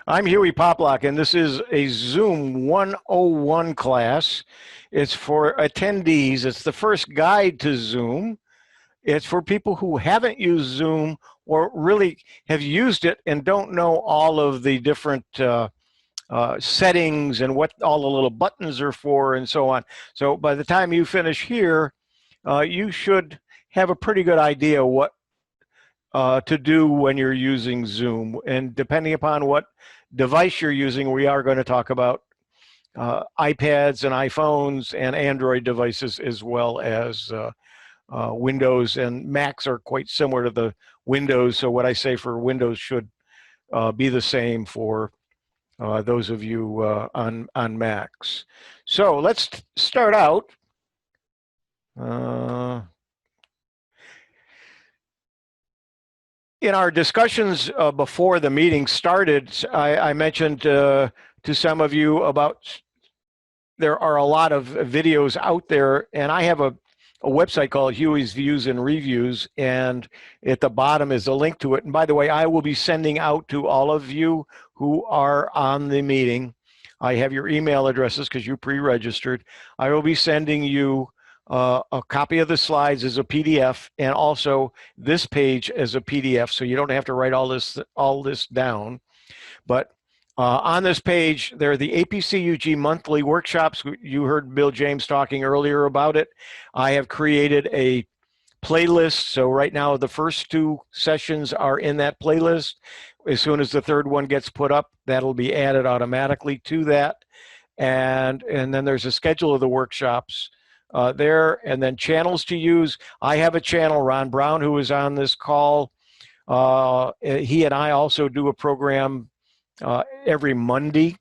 I'm Huey Poplock, and this is a Zoom 101 class. It's for attendees. It's the first guide to Zoom. It's for people who haven't used Zoom or really have used it and don't know all of the different settings and what all the little buttons are for and so on. So by the time you finish here, you should have a pretty good idea what to do when you're using Zoom. And depending upon what device you're using, we are going to talk about iPads and iPhones and Android devices, as well as Windows, and Macs are quite similar to the Windows. So what I say for Windows should be the same for those of you on Macs. So let's start out. In our discussions before the meeting started, I mentioned to some of you about there are a lot of videos out there, and I have a website called Huey's Views and Reviews, and at the bottom is a link to it. And by the way, I will be sending out to all of you who are on the meeting. I have your email addresses because you pre-registered. I will be sending you a copy of the slides as a PDF, and also this page as a PDF, so you don't have to write all this down. But on this page, there are the APCUG monthly workshops. You heard Bill James talking earlier about it. I have created a playlist, so right now the first two sessions are in that playlist. As soon as the third one gets put up, that'll be added automatically to that. And then there's a schedule of the workshops there, and then channels to use. I have a channel, Ron Brown, who is on this call. He and I also do a program every Monday,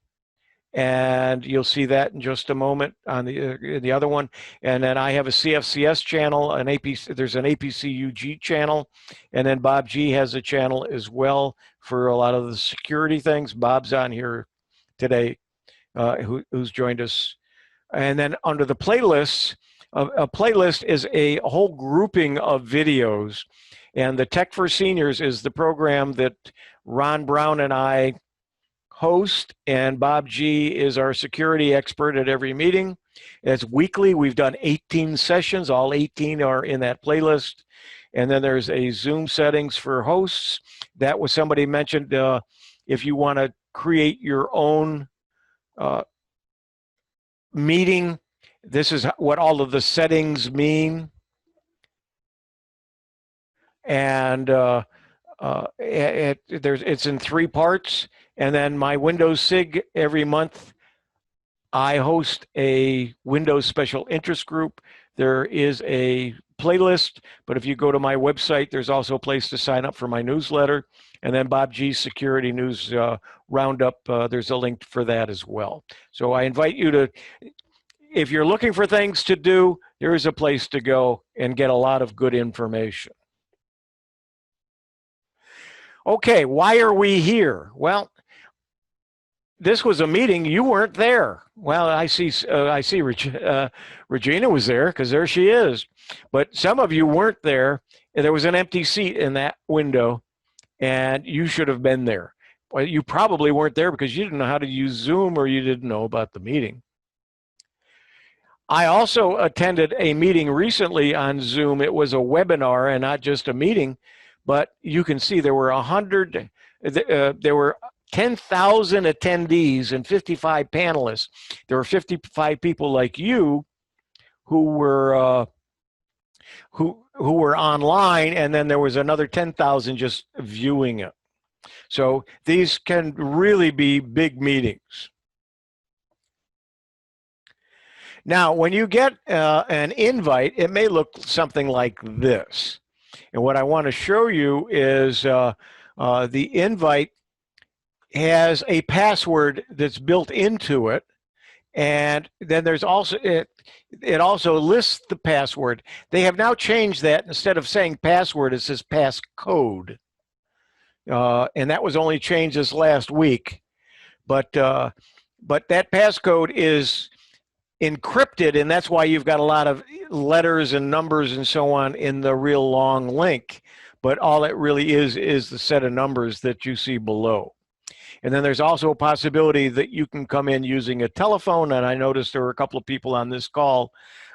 and you'll see that in just a moment on the other one. And then I have a CFCS channel, there's an APCUG channel, and then Bob G has a channel as well for a lot of the security things. Bob's on here today, who's joined us. And then under the playlists, a playlist is a whole grouping of videos. And the Tech for Seniors is the program that Ron Brown and I host, and Bob G is our security expert at every meeting. It's weekly. We've done 18 sessions. All 18 are in that playlist. And then there's a Zoom settings for hosts. That was somebody mentioned, if you want to create your own meeting, this is what all of the settings mean. And it's in 3 parts. And then my Windows SIG, every month I host a Windows special interest group. There is a playlist, but if you go to my website, there's also a place to sign up for my newsletter. And then Bob G's Security News Roundup, there's a link for that as well. So I invite you to, if you're looking for things to do, there is a place to go and get a lot of good information. Okay, why are we here? Well, this was a meeting. You weren't there. Well, I see Regina was there, because there she is. But some of you weren't there. There was an empty seat in that window, and you should have been there. Well, you probably weren't there because you didn't know how to use Zoom, or you didn't know about the meeting. I also attended a meeting recently on Zoom. It was a webinar and not just a meeting, but you can see there were 10,000 attendees and 55 panelists. There were 55 people like you who were online, and then there was another 10,000 just viewing it. So these can really be big meetings. Now, when you get an invite, it may look something like this. And what I want to show you is the invite has a password that's built into it. And then there's also, it also lists the password. They have now changed that. Instead of saying password, it says passcode. And that was only changed this last week. But that passcode is encrypted, and that's why you've got a lot of letters and numbers and so on in the real long link. But all it really is the set of numbers that you see below. And then there's also a possibility that you can come in using a telephone. And I noticed there were a couple of people on this call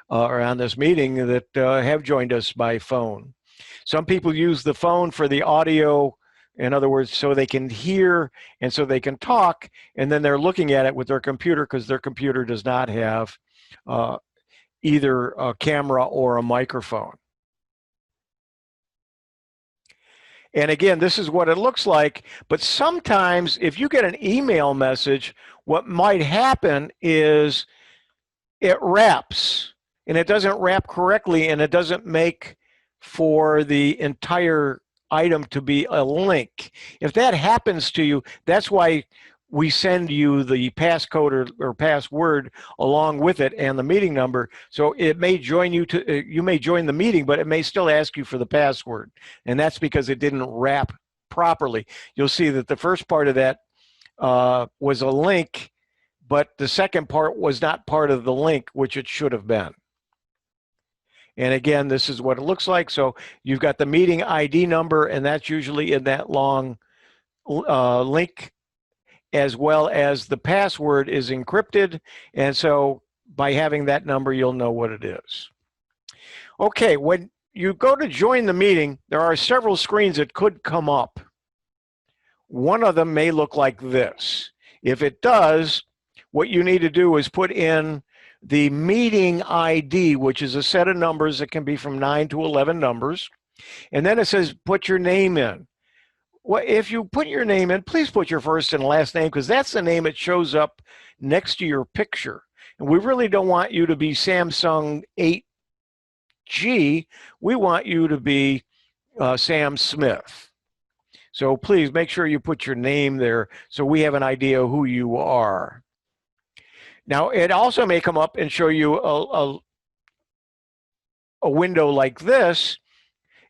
or on this meeting that have joined us by phone. Some people use the phone for the audio, in other words, so they can hear and so they can talk, and then they're looking at it with their computer because their computer does not have either a camera or a microphone. And again, this is what it looks like, but sometimes if you get an email message, what might happen is it wraps, and it doesn't wrap correctly, and it doesn't make for the entire item to be a link. If that happens to you, that's why we send you the passcode or password along with it and the meeting number. So it may join you to, you may join the meeting, but it may still ask you for the password. And that's because it didn't wrap properly. You'll see that the first part of that was a link, but the second part was not part of the link, which it should have been. And again, this is what it looks like. So you've got the meeting ID number, and that's usually in that long link, as well as the password is encrypted. And so by having that number, you'll know what it is. Okay, when you go to join the meeting, there are several screens that could come up. One of them may look like this. If it does, what you need to do is put in the meeting ID, which is a set of numbers that can be from 9 to 11 numbers. And then it says, put your name in. Well, if you put your name in, please put your first and last name, because that's the name that shows up next to your picture. And we really don't want you to be Samsung 8G. We want you to be Sam Smith. So please make sure you put your name there so we have an idea who you are. Now, it also may come up and show you a window like this,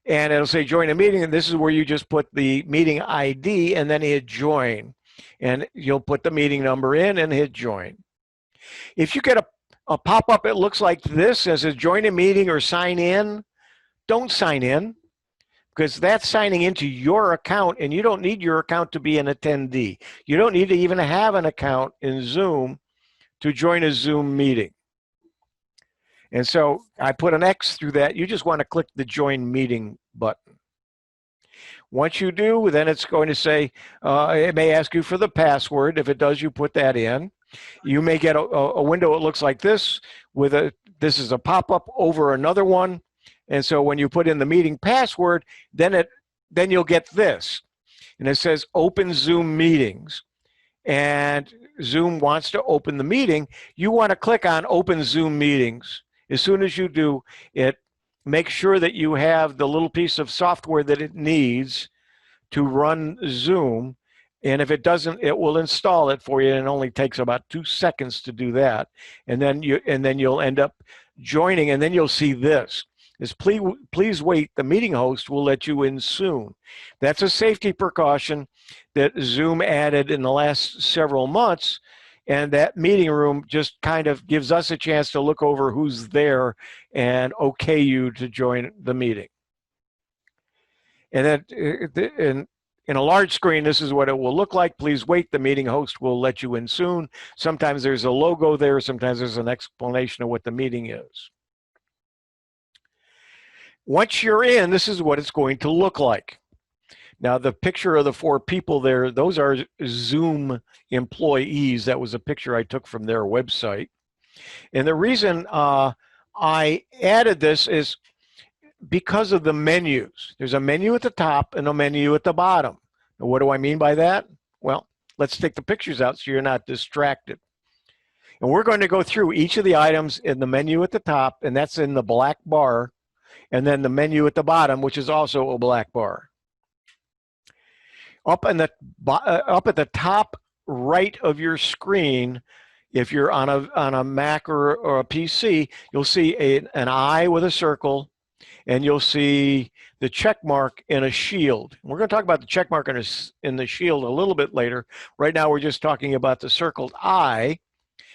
and it'll say join a meeting, and this is where you just put the meeting ID and then hit join. And you'll put the meeting number in and hit join. If you get a pop-up, it looks like this, as a join a meeting or sign in, don't sign in, because that's signing into your account, and you don't need your account to be an attendee. You don't need to even have an account in Zoom to join a Zoom meeting. And so I put an X through that. You just want to click the join meeting button. Once you do, then it's going to say, it may ask you for the password. If it does, you put that in. You may get a window that looks like this with this is a pop-up over another one. And so when you put in the meeting password, then you'll get this. And it says open Zoom meetings. And Zoom wants to open the meeting. You want to click on open Zoom meetings. As soon as you do, it makes sure that you have the little piece of software that it needs to run Zoom. And if it doesn't, it will install it for you. And it only takes about 2 seconds to do that. And then you'll end up joining, and then you'll see this. Is please wait, the meeting host will let you in soon. That's a safety precaution that Zoom added in the last several months, and that meeting room just kind of gives us a chance to look over who's there and okay you to join the meeting. And then in a large screen, this is what it will look like. Please wait, the meeting host will let you in soon. Sometimes there's a logo there, sometimes there's an explanation of what the meeting is. Once you're in, this is what it's going to look like. Now, the picture of the 4 people there, those are Zoom employees. That was a picture I took from their website. And the reason I added this is because of the menus. There's a menu at the top and a menu at the bottom. Now, what do I mean by that? Well, let's take the pictures out so you're not distracted. And we're going to go through each of the items in the menu at the top, and that's in the black bar, and then the menu at the bottom, which is also a black bar. Up at the top right of your screen, if you're on a Mac or a PC, you'll see an eye with a circle, and you'll see the check mark in a shield. We're going to talk about the check mark in the shield a little bit later. Right now, we're just talking about the circled eye,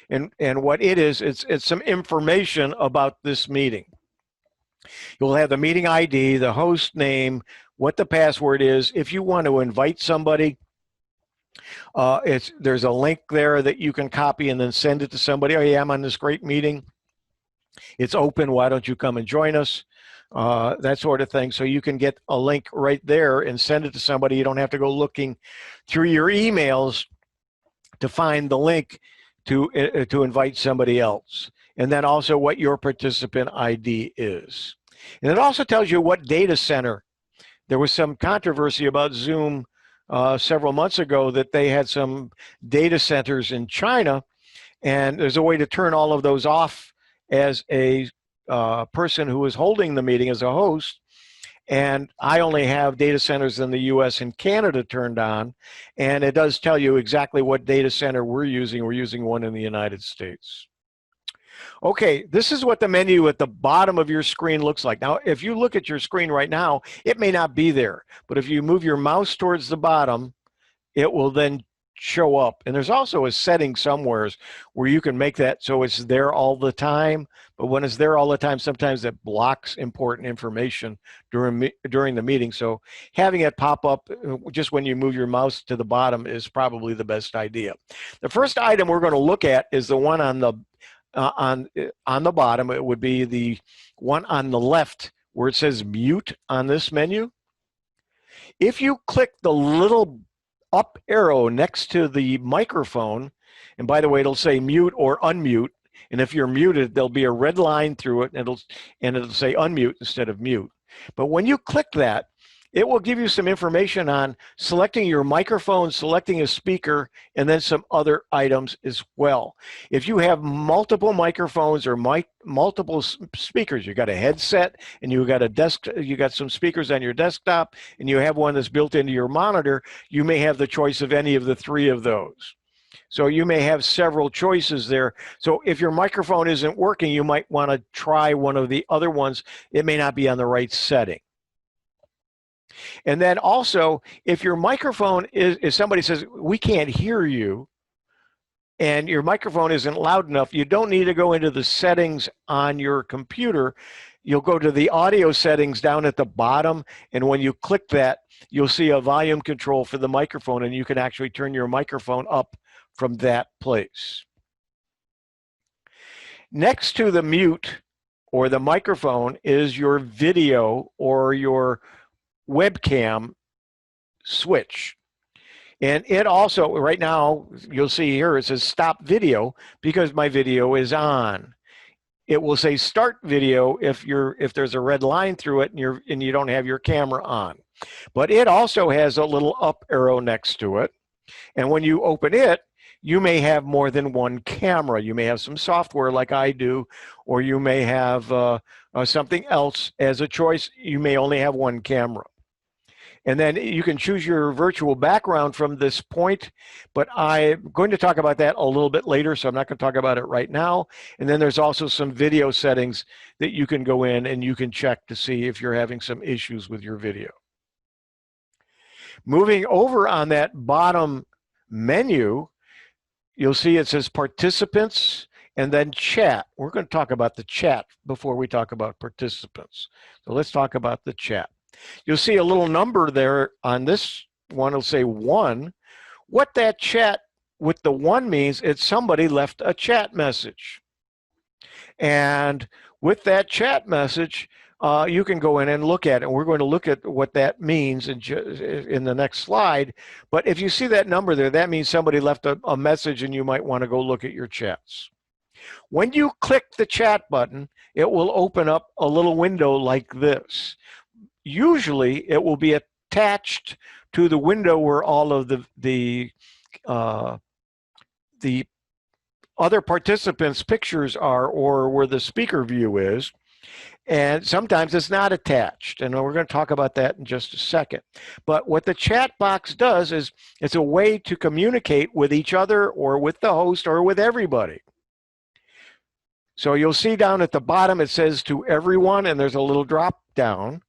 and what it is. It's some information about this meeting. You'll have the meeting ID, the host name, what the password is. If you want to invite somebody, There's a link there that you can copy and then send it to somebody. Oh, yeah, I'm on this great meeting. It's open. Why don't you come and join us? That sort of thing. So you can get a link right there and send it to somebody. You don't have to go looking through your emails to find the link to invite somebody else. And then also what your participant ID is. And it also tells you what data center. There was some controversy about Zoom several months ago that they had some data centers in China, and there's a way to turn all of those off as a person who is holding the meeting as a host. And I only have data centers in the US and Canada turned on, and it does tell you exactly what data center we're using. We're using one in the United States. Okay, this is what the menu at the bottom of your screen looks like. Now, if you look at your screen right now, it may not be there, but if you move your mouse towards the bottom, it will then show up. And there's also a setting somewhere where you can make that so it's there all the time. But when it's there all the time, sometimes it blocks important information during the meeting. So having it pop up just when you move your mouse to the bottom is probably the best idea. The first item we're going to look at is the one on the bottom. It would be the one on the left where it says mute on this menu. If you click the little up arrow next to the microphone, and by the way, it'll say mute or unmute, and if you're muted, there'll be a red line through it, and it'll say unmute instead of mute. But when you click that, it will give you some information on selecting your microphone, selecting a speaker, and then some other items as well. If you have multiple microphones or multiple speakers, you got a headset and you got some speakers on your desktop, and you have one that's built into your monitor, you may have the choice of any of the three of those. So you may have several choices there. So if your microphone isn't working, you might want to try one of the other ones. It may not be on the right setting. And then also, if your microphone if somebody says, we can't hear you, and your microphone isn't loud enough, you don't need to go into the settings on your computer. You'll go to the audio settings down at the bottom, and when you click that, you'll see a volume control for the microphone, and you can actually turn your microphone up from that place. Next to the mute or the microphone is your video or your webcam switch. And it also, right now, you'll see here, it says stop video because my video is on. It will say start video if there's a red line through it and you don't have your camera on. But it also has a little up arrow next to it. And when you open it, you may have more than one camera. You may have some software like I do, or you may have something else as a choice. You may only have one camera. And then you can choose your virtual background from this point, but I'm going to talk about that a little bit later, so I'm not going to talk about it right now. And then there's also some video settings that you can go in and you can check to see if you're having some issues with your video. Moving over on that bottom menu, you'll see it says participants and then chat. We're going to talk about the chat before we talk about participants. So let's talk about the chat. You'll see a little number there on this one. It'll say 1. What that chat with the 1 means, it's somebody left a chat message. And with that chat message, you can go in and look at it. We're going to look at what that means in the next slide. But if you see that number there, that means somebody left a message and you might want to go look at your chats. When you click the chat button, it will open up a little window like this. Usually it will be attached to the window where all of the other participants' pictures are, or where the speaker view is. And sometimes it's not attached, and we're going to talk about that in just a second. But what the chat box does is it's a way to communicate with each other or with the host or with everybody. So you'll see down at the bottom it says to everyone, and there's a little drop down.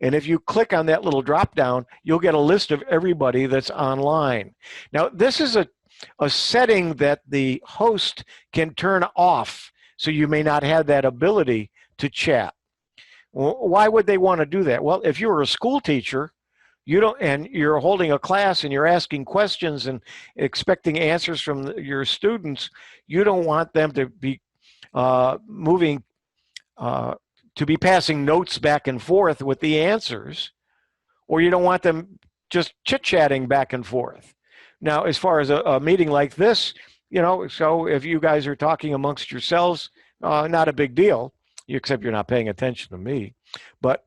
And if you click on that little drop down, you'll get a list of everybody that's online. Now, this is a setting that the host can turn off, so you may not have that ability to chat. Why would they want to do that? Well, if you were a school teacher, You don't, and you're holding a class and you're asking questions and expecting answers from your students. You don't want them to be moving, to be passing notes back and forth with the answers, or you don't want them just chit-chatting back and forth. Now, as far as a meeting like this, so if you guys are talking amongst yourselves, not a big deal, except you're not paying attention to me. But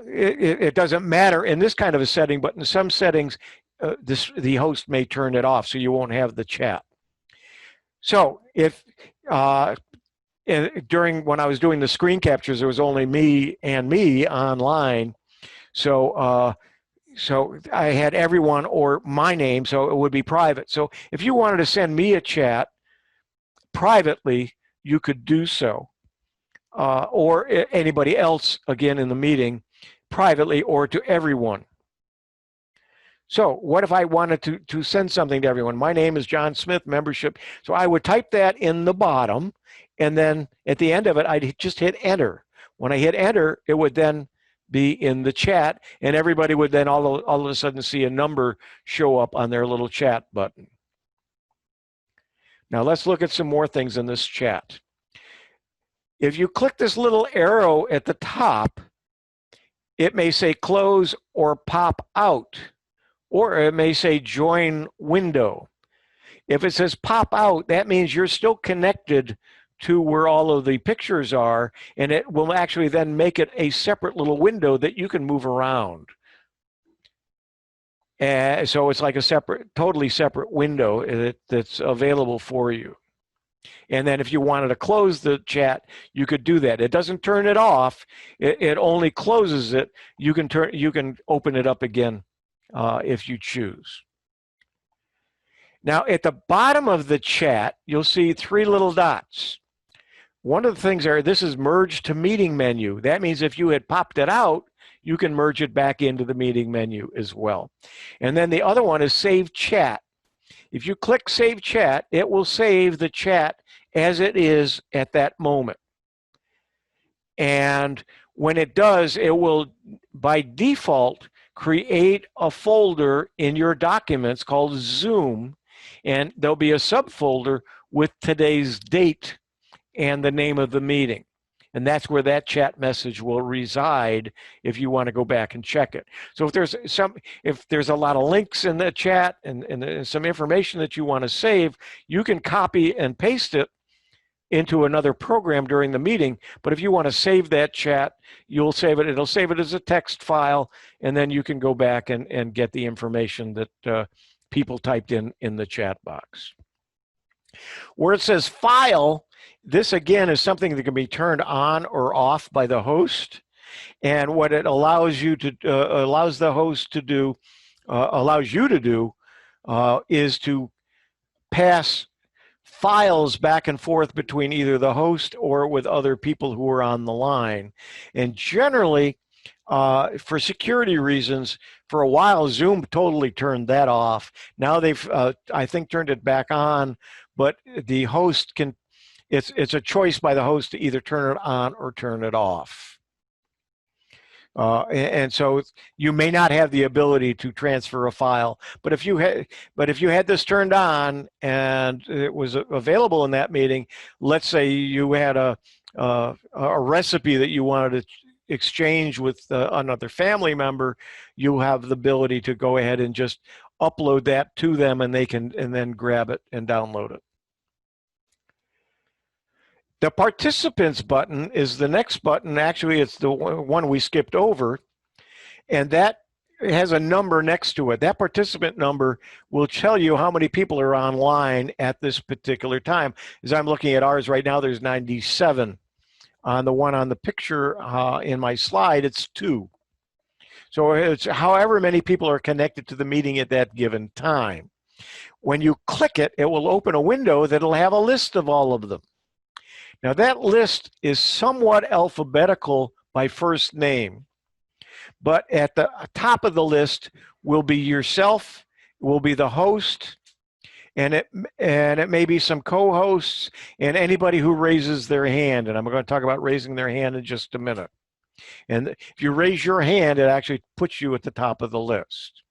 it doesn't matter in this kind of a setting, but in some settings, the host may turn it off so you won't have the chat. So if during when I was doing the screen captures, there was only me online. So so I had everyone or my name, so it would be private. So if you wanted to send me a chat privately, you could do so. Or anybody else, again, in the meeting, privately or to everyone. So what if I wanted to send something to everyone? My name is John Smith, membership. So I would type that in the bottom, and then at the end of it, I'd just hit enter. When I hit enter, it would then be in the chat, and everybody would then all of a sudden see a number show up on their little chat button. Now let's look at some more things in this chat. If you click this little arrow at the top, it may say close or pop out, or it may say join window. If it says pop out, that means you're still connected to where all of the pictures are, and it will actually then make it a separate little window that you can move around. So it's like a totally separate window that's available for you. And then if you wanted to close the chat, you could do that. It doesn't turn it off. It only closes it. You can open it up again if you choose. Now at the bottom of the chat, you'll see 3 little dots. One of the things this is merge to meeting menu. That means if you had popped it out, you can merge it back into the meeting menu as well. And then the other one is save chat. If you click save chat, it will save the chat as it is at that moment. And when it does, it will, by default, create a folder in your documents called Zoom, and there'll be a subfolder with today's date and the name of the meeting. And that's where that chat message will reside if you want to go back and check it. So if there's a lot of links in the chat and some information that you want to save, you can copy and paste it into another program during the meeting. But if you want to save that chat, you'll save it. It'll save it as a text file, and then you can go back and get the information that people typed in the chat box. Where it says file, this again is something that can be turned on or off by the host. And what it allows you to allows the host to do, allows you to do, is to pass files back and forth between either the host or with other people who are on the line. And generally, for security reasons, for a while, Zoom totally turned that off. Now they've, I think, turned it back on, but the host can, it's a choice by the host to either turn it on or turn it off. And so you may not have the ability to transfer a file, but if you had this turned on and it was available in that meeting, let's say you had a recipe that you wanted to exchange with another family member, you have the ability to go ahead and just upload that to them, and they can then grab it and download it. The participants button is the next button. Actually, it's the one we skipped over, and that has a number next to it. That participant number will tell you how many people are online at this particular time. As I'm looking at ours right now, there's 97. On the one on the picture in my slide, it's 2. So it's however many people are connected to the meeting at that given time. When you click it, it will open a window that'll have a list of all of them. Now that list is somewhat alphabetical by first name, but at the top of the list will be yourself, will be the host, and it may be some co-hosts and anybody who raises their hand. And I'm going to talk about raising their hand in just a minute. And if you raise your hand, it actually puts you at the top of the list.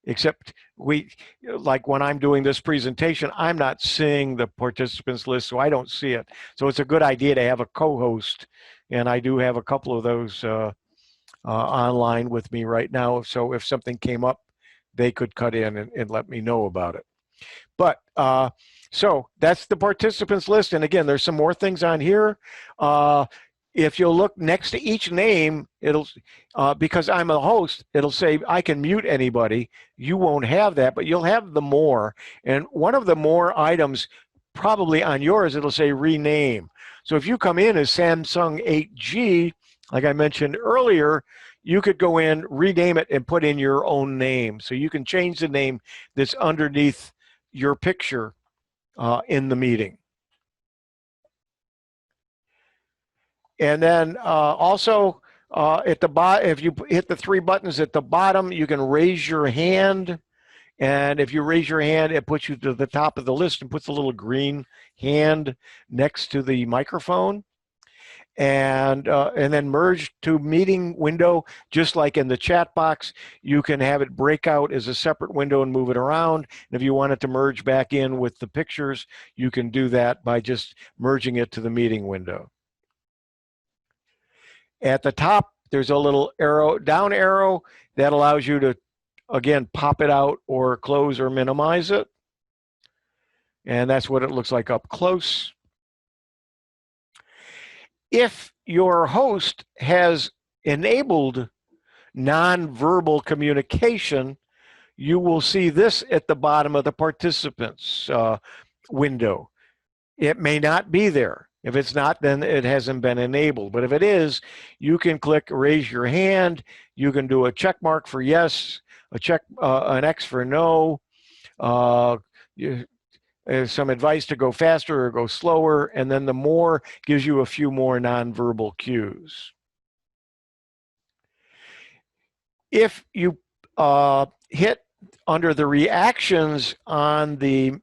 Except like when I'm doing this presentation, I'm not seeing the participants list, so I don't see it. So it's a good idea to have a co-host, and I do have a couple of those online with me right now. So if something came up, they could cut in and let me know about it. But so that's the participants list. And again, there's some more things on here. If you'll look next to each name, it'll, because I'm a host, it'll say I can mute anybody. You won't have that, but you'll have the more. And one of the more items, probably on yours, it'll say rename. So if you come in as Samsung 8G, like I mentioned earlier, you could go in, rename it, and put in your own name. So you can change the name that's underneath your picture in the meeting. And then also at the bottom, if you hit the three buttons at the bottom, you can raise your hand. And if you raise your hand, it puts you to the top of the list and puts a little green hand next to the microphone. And then merge to meeting window, just like in the chat box. You can have it break out as a separate window and move it around. And if you want it to merge back in with the pictures, you can do that by just merging it to the meeting window. At the top, there's a little arrow, down arrow, that allows you to, again, pop it out or close or minimize it. And that's what it looks like up close. If your host has enabled nonverbal communication, you will see this at the bottom of the participants window. It may not be there. If it's not, then it hasn't been enabled. But if it is, you can click raise your hand. You can do a check mark for yes, an X for no. Some advice to go faster or go slower, and then the more gives you a few more nonverbal cues. If you hit under the reactions on the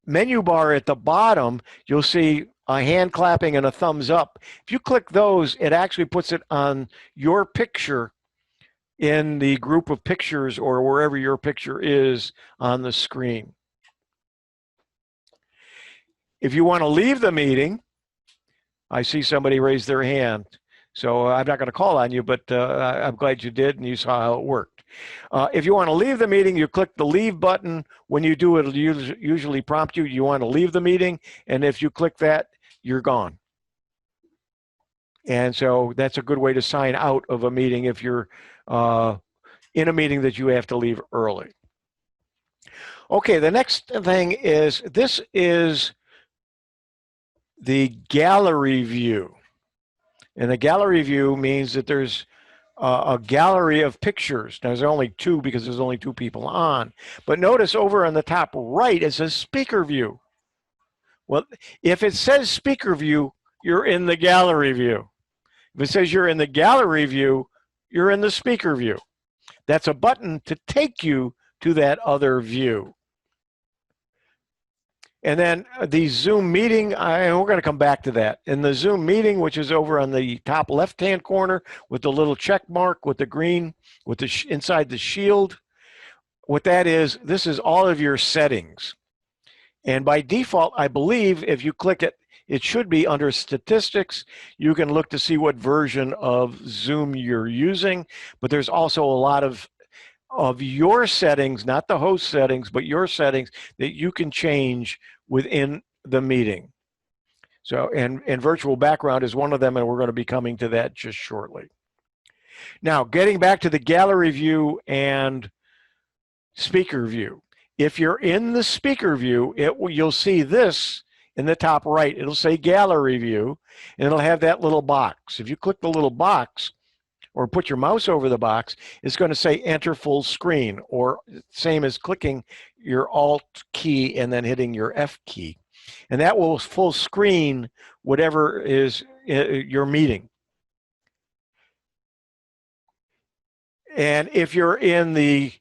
menu bar at the bottom, you'll see a hand clapping and a thumbs up. If you click those, it actually puts it on your picture in the group of pictures or wherever your picture is on the screen. If you want to leave the meeting, I see somebody raise their hand. So I'm not going to call on you, but I'm glad you did and you saw how it worked. If you want to leave the meeting, you click the leave button. When you do, it'll usually prompt you, you want to leave the meeting. And if you click that, you're gone. And so that's a good way to sign out of a meeting if you're in a meeting that you have to leave early. Okay, the next thing is, this is the gallery view. And the gallery view means that there's a gallery of pictures. Now, there's only two because there's only two people on. But notice over on the top right, it says speaker view. Well, if it says speaker view, you're in the gallery view. If it says you're in the gallery view, you're in the speaker view. That's a button to take you to that other view. And then the Zoom meeting, we're going to come back to that. In the Zoom meeting, which is over on the top left-hand corner with the little check mark with the green, with the inside the shield, what that is, this is all of your settings. And by default, I believe if you click it, it should be under statistics. You can look to see what version of Zoom you're using, but there's also a lot of your settings, not the host settings, but your settings that you can change within the meeting. So, and virtual background is one of them, and we're going to be coming to that just shortly. Now, getting back to the gallery view and speaker view. If you're in the speaker view, you'll see this in the top right. It'll say gallery view, and it'll have that little box. If you click the little box, or put your mouse over the box, it's going to say enter full screen, or same as clicking your Alt key and then hitting your F key. And that will full screen whatever is your meeting. And if you're in the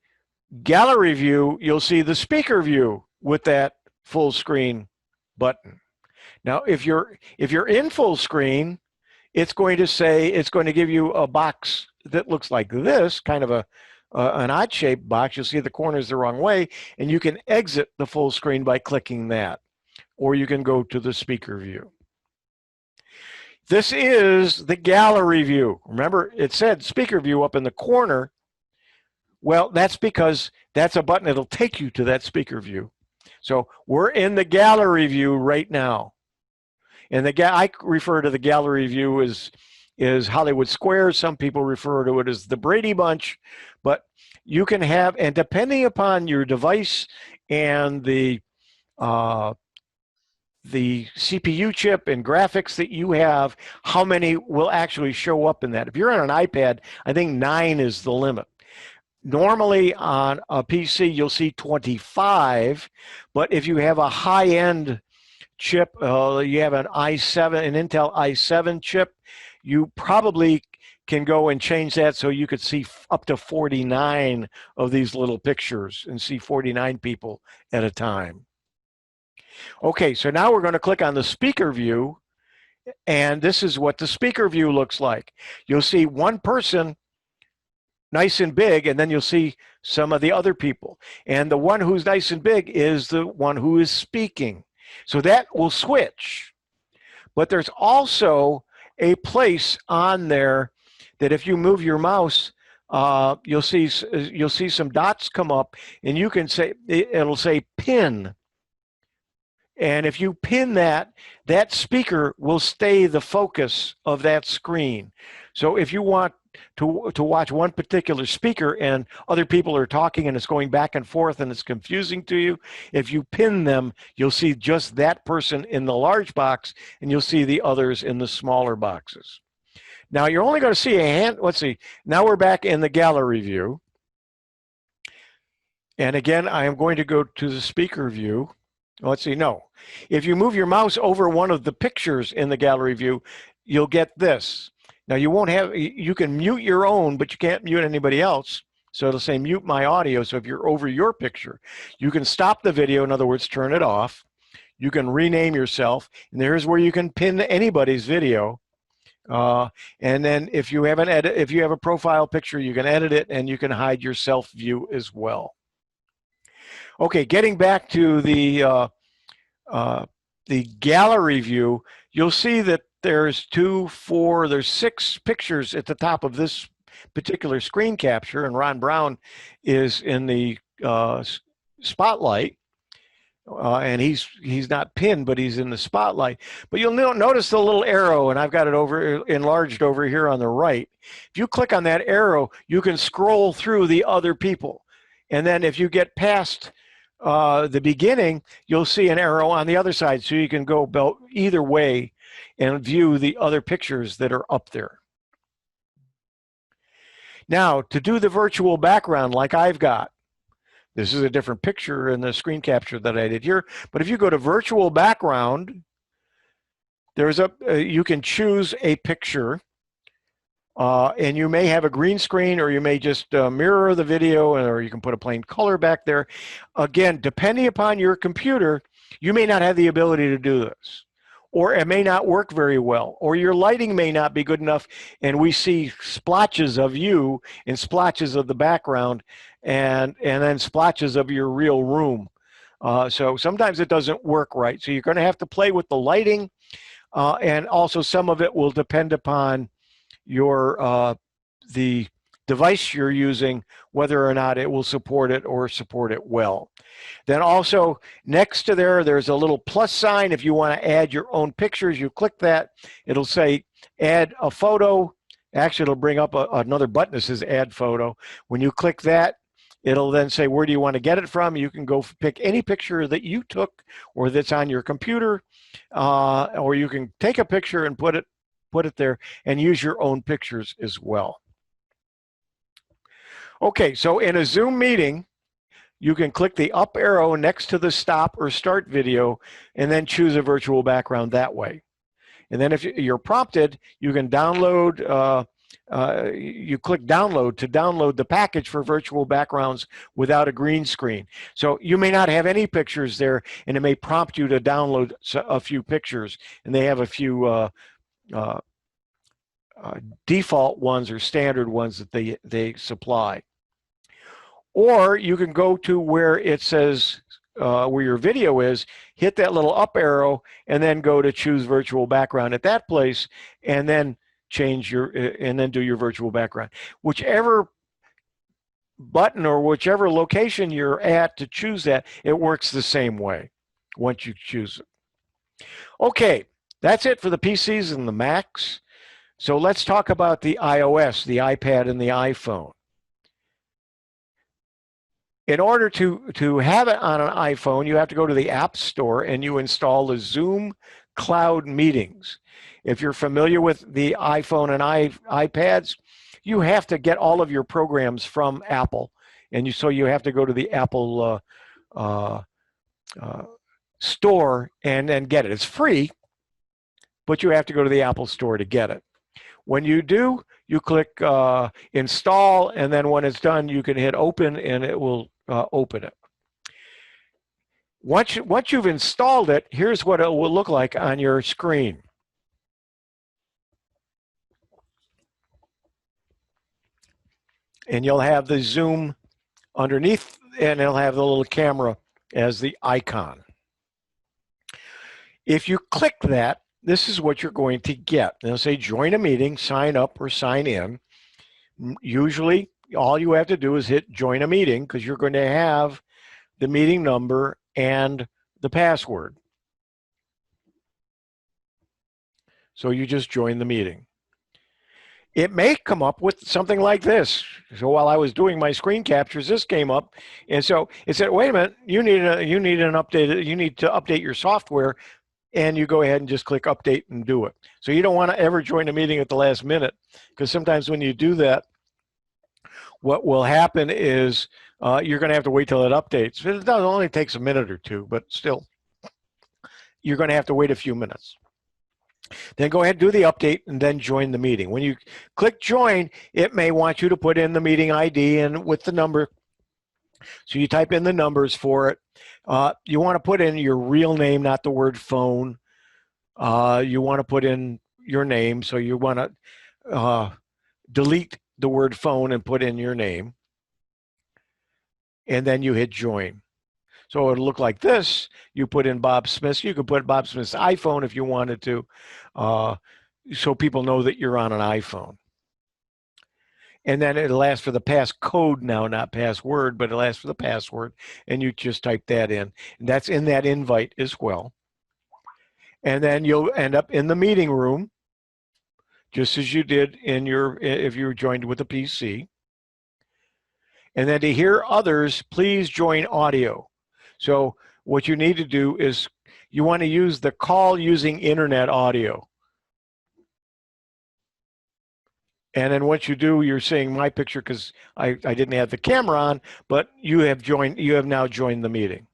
gallery view, you'll see the speaker view with that full screen button. Now, if you're in full screen, it's going to say, it's going to give you a box that looks like this, kind of an odd-shaped box. You'll see the corners the wrong way, and you can exit the full screen by clicking that, or you can go to the speaker view. This is the gallery view. Remember, it said speaker view up in the corner. Well, that's because that's a button that'll take you to that speaker view. So we're in the gallery view right now. And I refer to the gallery view as Hollywood Squares. Some people refer to it as the Brady Bunch, but you can have, and depending upon your device and the CPU chip and graphics that you have, how many will actually show up in that. If you're on an iPad, I think 9 is the limit. Normally on a PC, you'll see 25, but if you have a high-end chip, you have an Intel i7 chip, you probably can go and change that so you could see up to 49 of these little pictures and see 49 people at a time. Okay, so now we're going to click on the speaker view, and this is what the speaker view looks like. You'll see one person nice and big, and then you'll see some of the other people. And the one who's nice and big is the one who is speaking. So that will switch. But there's also a place on there that if you move your mouse, you'll see some dots come up, and you can say, it'll say pin. And if you pin that, that speaker will stay the focus of that screen. So if you want to watch one particular speaker and other people are talking and it's going back and forth and it's confusing to you, if you pin them, you'll see just that person in the large box and you'll see the others in the smaller boxes. Now you're only going to see a hand. Let's see. Now we're back in the gallery view. And again, I am going to go to the speaker view. Let's see, no. If you move your mouse over one of the pictures in the gallery view, you'll get this. Now you won't have, you can mute your own, but you can't mute anybody else. So it'll say mute my audio. So if you're over your picture, you can stop the video. In other words, turn it off. You can rename yourself. And there's where you can pin anybody's video. And then if you have if you have a profile picture, you can edit it and you can hide your self view as well. Okay, getting back to the gallery view, you'll see that there's there's 6 pictures at the top of this particular screen capture, and Ron Brown is in the spotlight, and he's not pinned, but he's in the spotlight. But you'll notice the little arrow, and I've got it enlarged over here on the right. If you click on that arrow, you can scroll through the other people, and then if you get past the beginning, you'll see an arrow on the other side, so you can go either way and view the other pictures that are up there. Now, to do the virtual background like I've got, this is a different picture in the screen capture that I did here, but if you go to virtual background, there's you can choose a picture, and you may have a green screen, or you may just mirror the video, or you can put a plain color back there. Again, depending upon your computer, you may not have the ability to do this, or it may not work very well, or your lighting may not be good enough, and we see splotches of you and splotches of the background, and then splotches of your real room. So sometimes it doesn't work right. So you're going to have to play with the lighting, and also some of it will depend upon your the device you're using, whether or not it will support it or support it well. Then also next to there's a little plus sign. If you want to add your own pictures, you click that. It'll say add a photo. Actually, it'll bring up another button that says add photo. When you click that, it'll then say where do you want to get it from. You can go pick any picture that you took or that's on your computer, or you can take a picture and put it there and use your own pictures as well. Okay, so in a Zoom meeting, you can click the up arrow next to the stop or start video and then choose a virtual background that way. And then if you're prompted, you can download, you click download to download the package for virtual backgrounds without a green screen. So you may not have any pictures there, and it may prompt you to download a few pictures, and they have a few default ones or standard ones that they supply. Or you can go to where it says where your video is, hit that little up arrow, and then go to choose virtual background at that place, and then change your and then do your virtual background. Whichever button or whichever location you're at to choose that, it works the same way once you choose it. Okay, that's it for the PCs and the Macs. So let's talk about the iOS, the iPad, and the iPhone. In order to have it on an iPhone, you have to go to the App Store and you install the Zoom Cloud Meetings. If you're familiar with the iPhone and iPads, you have to get all of your programs from Apple, and so you have to go to the Apple store and then get it. It's free, but you have to go to the Apple store to get it. When you do, you click install, and then when it's done, you can hit open, and it will open it. Once you've installed it, here's what it will look like on your screen. And you'll have the Zoom underneath, and it'll have the little camera as the icon. If you click that, this is what you're going to get. It'll say join a meeting, sign up, or sign in. Usually, all you have to do is hit join a meeting because you're going to have the meeting number and the password. So you just join the meeting. It may come up with something like this. So while I was doing my screen captures, this came up, and so it said, "Wait a minute, you need an update. You need to update your software," and you go ahead and just click update and do it. So you don't want to ever join a meeting at the last minute, because sometimes when you do that, what will happen is you're going to have to wait till it updates. It only takes a minute or two, but still, you're going to have to wait a few minutes. Then go ahead and do the update and then join the meeting. When you click join, it may want you to put in the meeting ID and with the number. So you type in the numbers for it. You want to put in your real name, not the word phone. You want to put in your name. So you want to delete the word phone and put in your name. And then you hit join. So it'll look like this. You put in Bob Smith. You could put Bob Smith's iPhone if you wanted to, so people know that you're on an iPhone. And then it'll ask for the passcode now, not password, but it'll ask for the password, and you just type that in. And that's in that invite as well. And then you'll end up in the meeting room, just as you did in if you were joined with a PC. And then to hear others, please join audio. So what you need to do is you want to use the call using internet audio. And then once you do, you're seeing my picture because I didn't have the camera on, but you have now joined the meeting.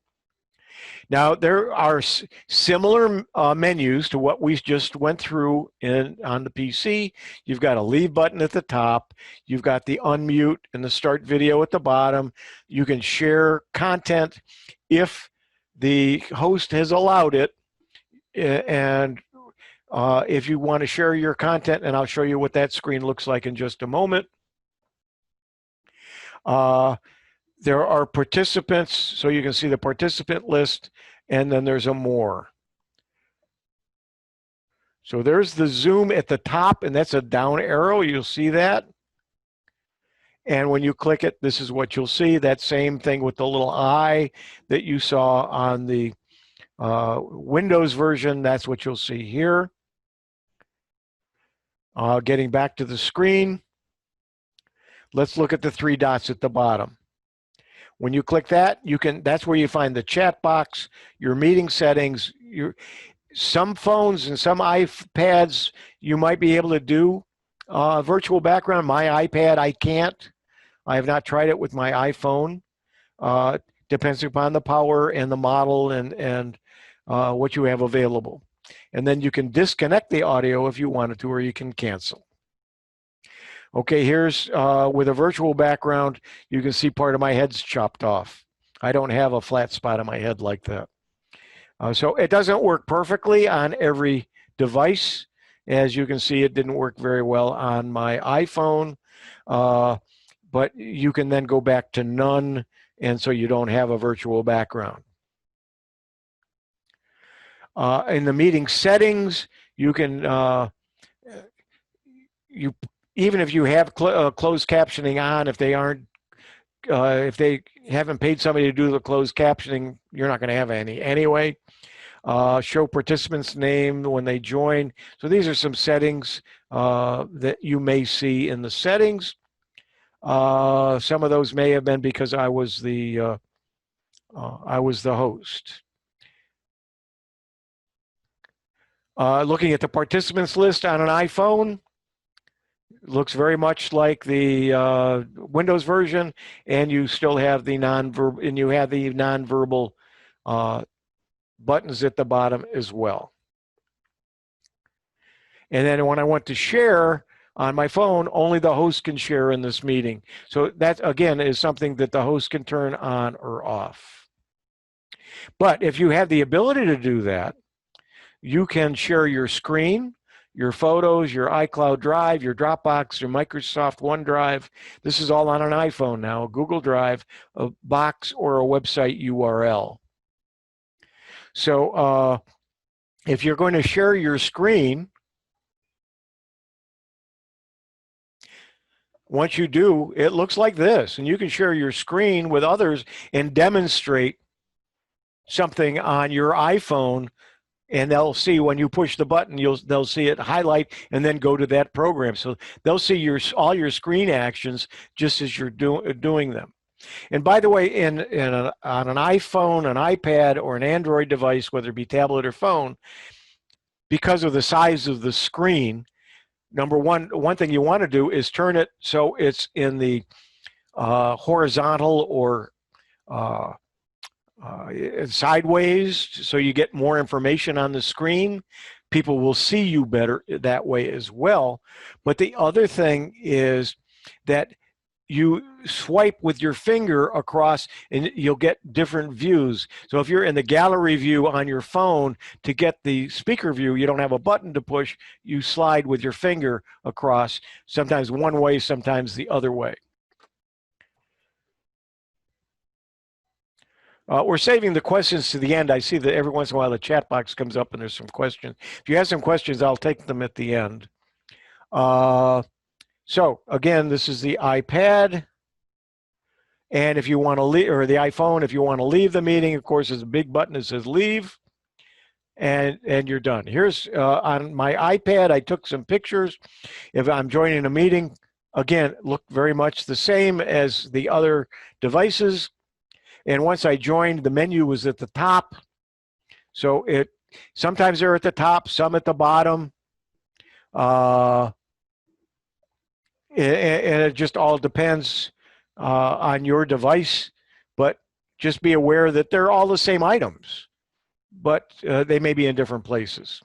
Now, there are similar menus to what we just went through on the PC. You've got a leave button at the top. You've got the unmute and the start video at the bottom. You can share content if the host has allowed it. And if you want to share your content, and I'll show you what that screen looks like in just a moment. There are participants, so you can see the participant list, and then there's a more. So there's the Zoom at the top, and that's a down arrow. You'll see that. And when you click it, this is what you'll see. That same thing with the little eye that you saw on the Windows version, that's what you'll see here. Getting back to the screen, let's look at the three dots at the bottom. When you click that, that's where you find the chat box, your meeting settings. Some phones and some iPads, you might be able to do virtual background. My iPad, I can't. I have not tried it with my iPhone. Depends upon the power and the model and what you have available. And then you can disconnect the audio if you wanted to, or you can cancel. Okay, here's with a virtual background, you can see part of my head's chopped off. I don't have a flat spot on my head like that. So it doesn't work perfectly on every device. As you can see, it didn't work very well on my iPhone, but you can then go back to none, and so you don't have a virtual background. In the meeting settings, you can, even if you have closed captioning on, if they aren't, if they haven't paid somebody to do the closed captioning, you're not going to have any anyway. Show participants' name when they join. So these are some settings that you may see in the settings. Some of those may have been because I was the host. Looking at the participants list on an iPhone, looks very much like the Windows version, and you still have the non-verbal buttons at the bottom as well. And then when I want to share on my phone, only the host can share in this meeting. So that, again, is something that the host can turn on or off. But if you have the ability to do that, you can share your screen, your photos, your iCloud Drive, your Dropbox, your Microsoft OneDrive. This is all on an iPhone now, a Google Drive, a box, or a website URL. So if you're going to share your screen, once you do, it looks like this, and you can share your screen with others and demonstrate something on your iPhone, and they'll see when you push the button, they'll see it highlight and then go to that program. So they'll see all your screen actions just as you're doing them. And by the way, on an iPhone, an iPad, or an Android device, whether it be tablet or phone, because of the size of the screen, one thing you want to do is turn it so it's in the horizontal or sideways, so you get more information on the screen. People will see you better that way as well. But the other thing is that you swipe with your finger across and you'll get different views. So if you're in the gallery view on your phone, to get the speaker view, you don't have a button to push. You slide with your finger across, sometimes one way, sometimes the other way. We're saving the questions to the end. I see that every once in a while the chat box comes up and there's some questions. If you have some questions, I'll take them at the end. So again, this is the iPad. And if you want to leave, or the iPhone, if you want to leave the meeting, of course, there's a big button that says leave, and you're done. Here's on my iPad, I took some pictures. If I'm joining a meeting, again, look very much the same as the other devices. And once I joined, the menu was at the top. So sometimes they're at the top, some at the bottom. And it just all depends on your device. But just be aware that they're all the same items, but they may be in different places.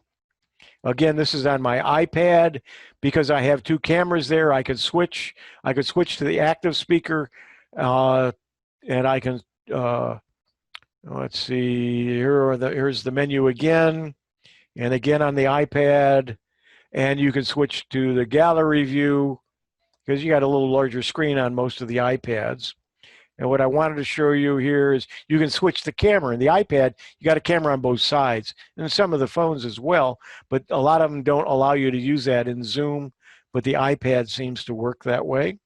Again, this is on my iPad. Because I have two cameras there, I could switch to the active speaker, and I can let's see, here's the menu again, and again on the iPad, and you can switch to the gallery view because you got a little larger screen on most of the iPads. And what I wanted to show you here is you can switch the camera. In the iPad, you got a camera on both sides, and some of the phones as well, but a lot of them don't allow you to use that in Zoom, but the iPad seems to work that way.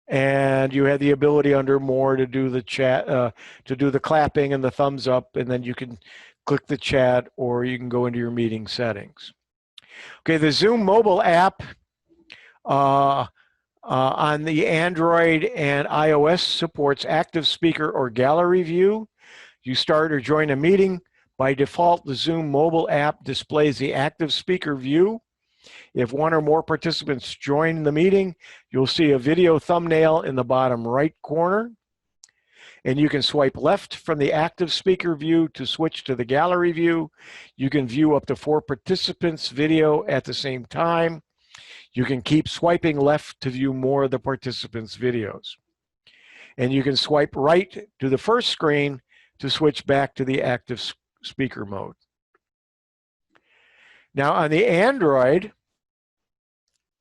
And you have the ability under more to do the chat, to do the clapping and the thumbs up, and then you can click the chat, or you can go into your meeting settings. Okay, the Zoom mobile app on the Android and iOS supports active speaker or gallery view. You start or join a meeting. By default, the Zoom mobile app displays the active speaker view. If one or more participants join the meeting, you'll see a video thumbnail in the bottom right corner. And you can swipe left from the active speaker view to switch to the gallery view. You can view up to 4 participants' video at the same time. You can keep swiping left to view more of the participants' videos. And you can swipe right to the first screen to switch back to the active speaker mode. Now on the Android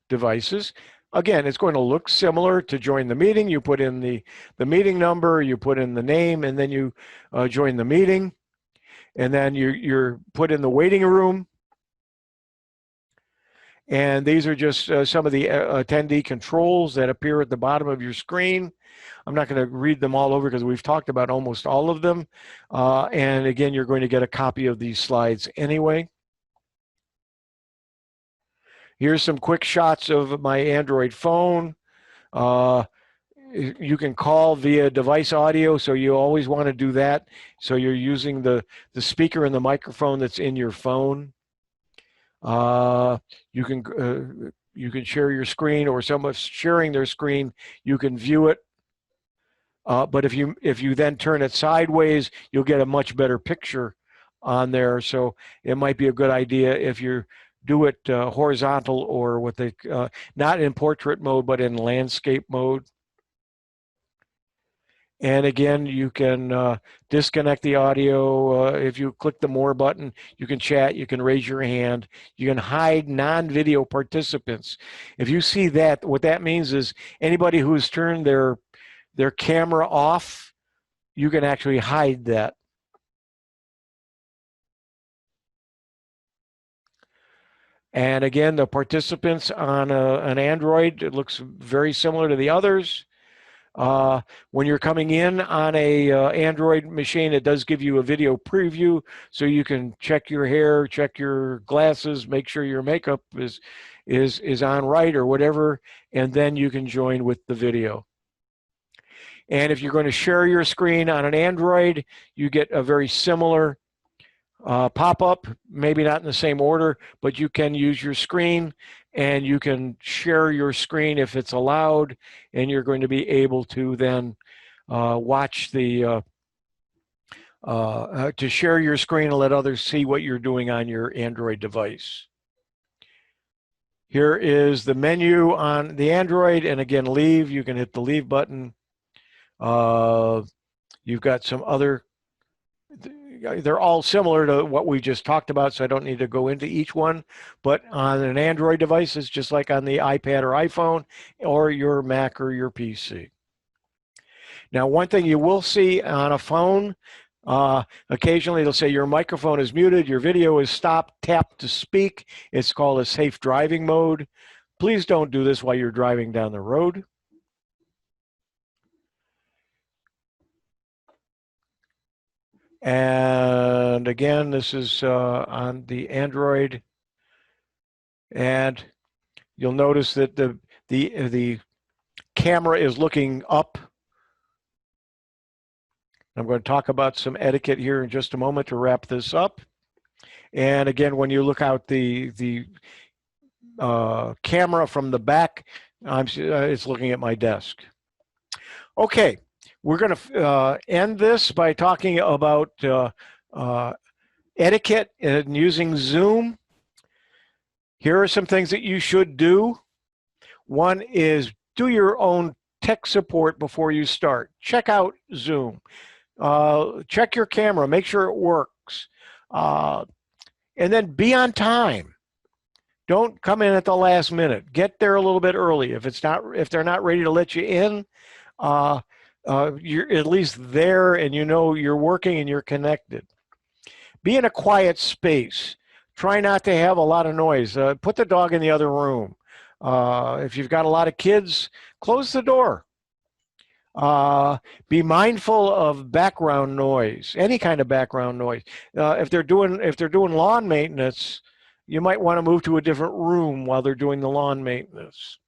devices, again, it's going to look similar to join the meeting. You put in the meeting number, you put in the name, and then you join the meeting. And then you're put in the waiting room. And these are just some of the attendee controls that appear at the bottom of your screen. I'm not going to read them all over because we've talked about almost all of them. And again, you're going to get a copy of these slides anyway. Here's some quick shots of my Android phone. You can call via device audio, so you always want to do that. So you're using the speaker and the microphone that's in your phone. You can share your screen, or someone's sharing their screen, you can view it. But if you then turn it sideways, you'll get a much better picture on there. So it might be a good idea if you do it horizontal, or what they not in portrait mode, but in landscape mode. And again, you can disconnect the audio. If you click the more button, you can chat, you can raise your hand, you can hide non-video participants. If you see that, what that means is anybody who's turned their camera off, you can actually hide that. And again, the participants on an Android, it looks very similar to the others. When you're coming in on a Android machine, it does give you a video preview, so you can check your hair, check your glasses, make sure your makeup is on right or whatever, and then you can join with the video. And if you're going to share your screen on an Android, you get a very similar pop-up, maybe not in the same order, but you can use your screen and you can share your screen if it's allowed, and you're going to be able to then watch the, to share your screen and let others see what you're doing on your Android device. Here is the menu on the Android, and again, leave, you can hit the leave button. You've got some other, they're all similar to what we just talked about, so I don't need to go into each one. But on an Android device, it's just like on the iPad or iPhone or your Mac or your PC. Now, one thing you will see on a phone, occasionally they'll say your microphone is muted, your video is stopped, tap to speak. It's called a safe driving mode. Please don't do this while you're driving down the road. And again, this is on the Android, and you'll notice that the camera is looking up. I'm going to talk about some etiquette here in just a moment to wrap this up. And again, when you look out the camera from the back, it's looking at my desk. Okay. We're going to end this by talking about etiquette and using Zoom. Here are some things that you should do. One is do your own tech support before you start. Check out Zoom. Check your camera, make sure it works. And then be on time. Don't come in at the last minute. Get there a little bit early. If they're not ready to let you in, you're at least there and you know you're working and you're connected. Be in a quiet space. Try not to have a lot of noise. Put the dog in the other room. If you've got a lot of kids, close the door. Be mindful of background noise, any kind of background noise. If they're doing lawn maintenance, you might want to move to a different room while they're doing the lawn maintenance,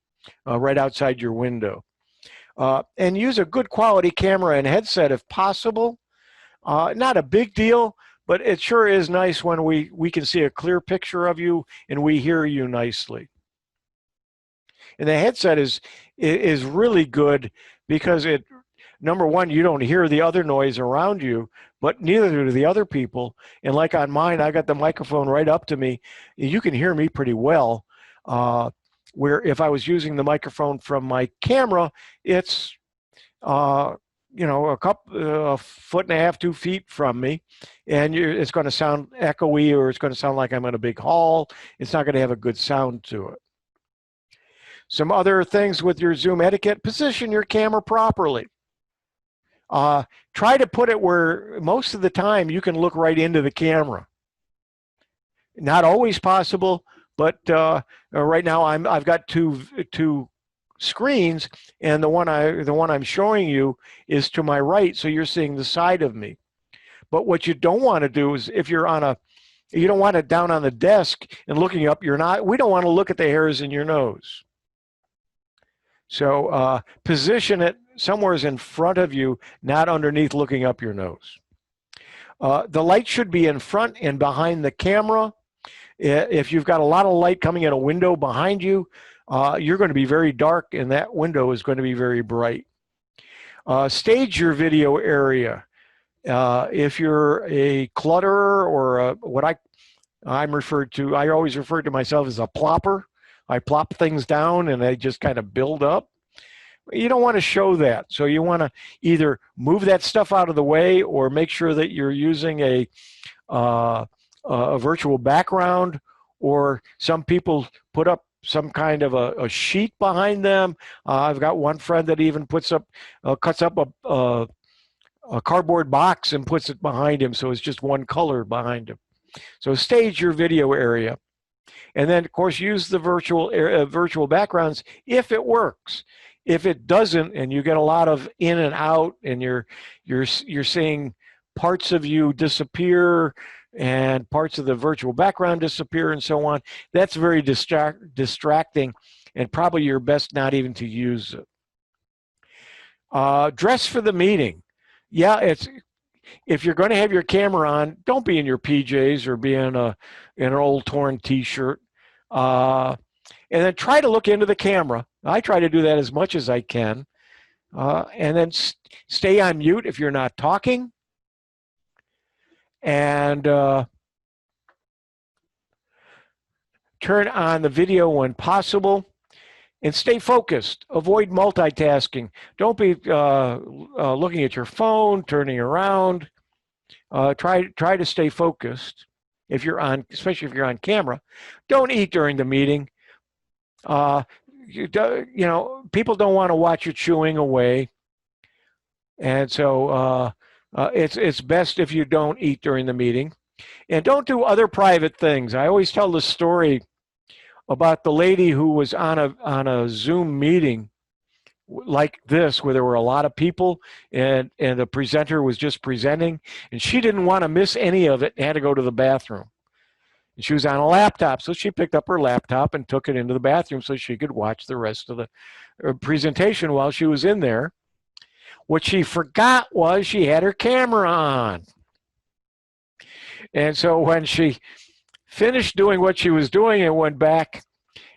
right outside your window. And use a good quality camera and headset if possible. Not a big deal, but it sure is nice when we can see a clear picture of you and we hear you nicely. And the headset is really good because number one, you don't hear the other noise around you, but neither do the other people. And like on mine, I got the microphone right up to me. You can hear me pretty well. Where if I was using the microphone from my camera, it's a foot and a half, 2 feet from me, and it's going to sound echoey, or it's going to sound like I'm in a big hall. It's not going to have a good sound to it. Some other things with your Zoom etiquette: position your camera properly. Try to put it where most of the time you can look right into the camera. Not always possible, but right now I've got two screens, and the one I'm showing you is to my right, so you're seeing the side of me. But what you don't want to do is, if you're you don't want it down on the desk and looking up. We don't want to look at the hairs in your nose. So position it somewhere in front of you, not underneath, looking up your nose. The light should be in front and behind the camera. If you've got a lot of light coming in a window behind you, you're going to be very dark, and that window is going to be very bright. Stage your video area. If you're a clutterer, or what I always refer to myself as a plopper. I plop things down and they just kind of build up. You don't want to show that. So you want to either move that stuff out of the way, or make sure that you're using a virtual background, or some people put up some kind of a sheet behind them. I've got one friend that even cuts up a cardboard box and puts it behind him, so it's just one color behind him. So stage your video area. And then, of course, use the virtual backgrounds if it works. If it doesn't, and you get a lot of in and out, and you're seeing parts of you disappear and parts of the virtual background disappear and so on, that's very distracting, and probably you're best not even to use it. Dress for the meeting. Yeah, if you're going to have your camera on, don't be in your PJs or be in an old torn T-shirt. And then try to look into the camera. I try to do that as much as I can. And then stay on mute if you're not talking. And turn on the video when possible. And stay focused. Avoid multitasking. Don't be looking at your phone, turning around. Try to stay focused. Especially if you're on camera. Don't eat during the meeting. People don't want to watch you chewing away, and so it's best if you don't eat during the meeting. And don't do other private things. I always tell the story about the lady who was on a Zoom meeting like this, where there were a lot of people, and the presenter was just presenting, and she didn't want to miss any of it and had to go to the bathroom. And she was on a laptop, so she picked up her laptop and took it into the bathroom so she could watch the rest of the presentation while she was in there. What she forgot was she had her camera on. And so when she finished doing what she was doing and went back,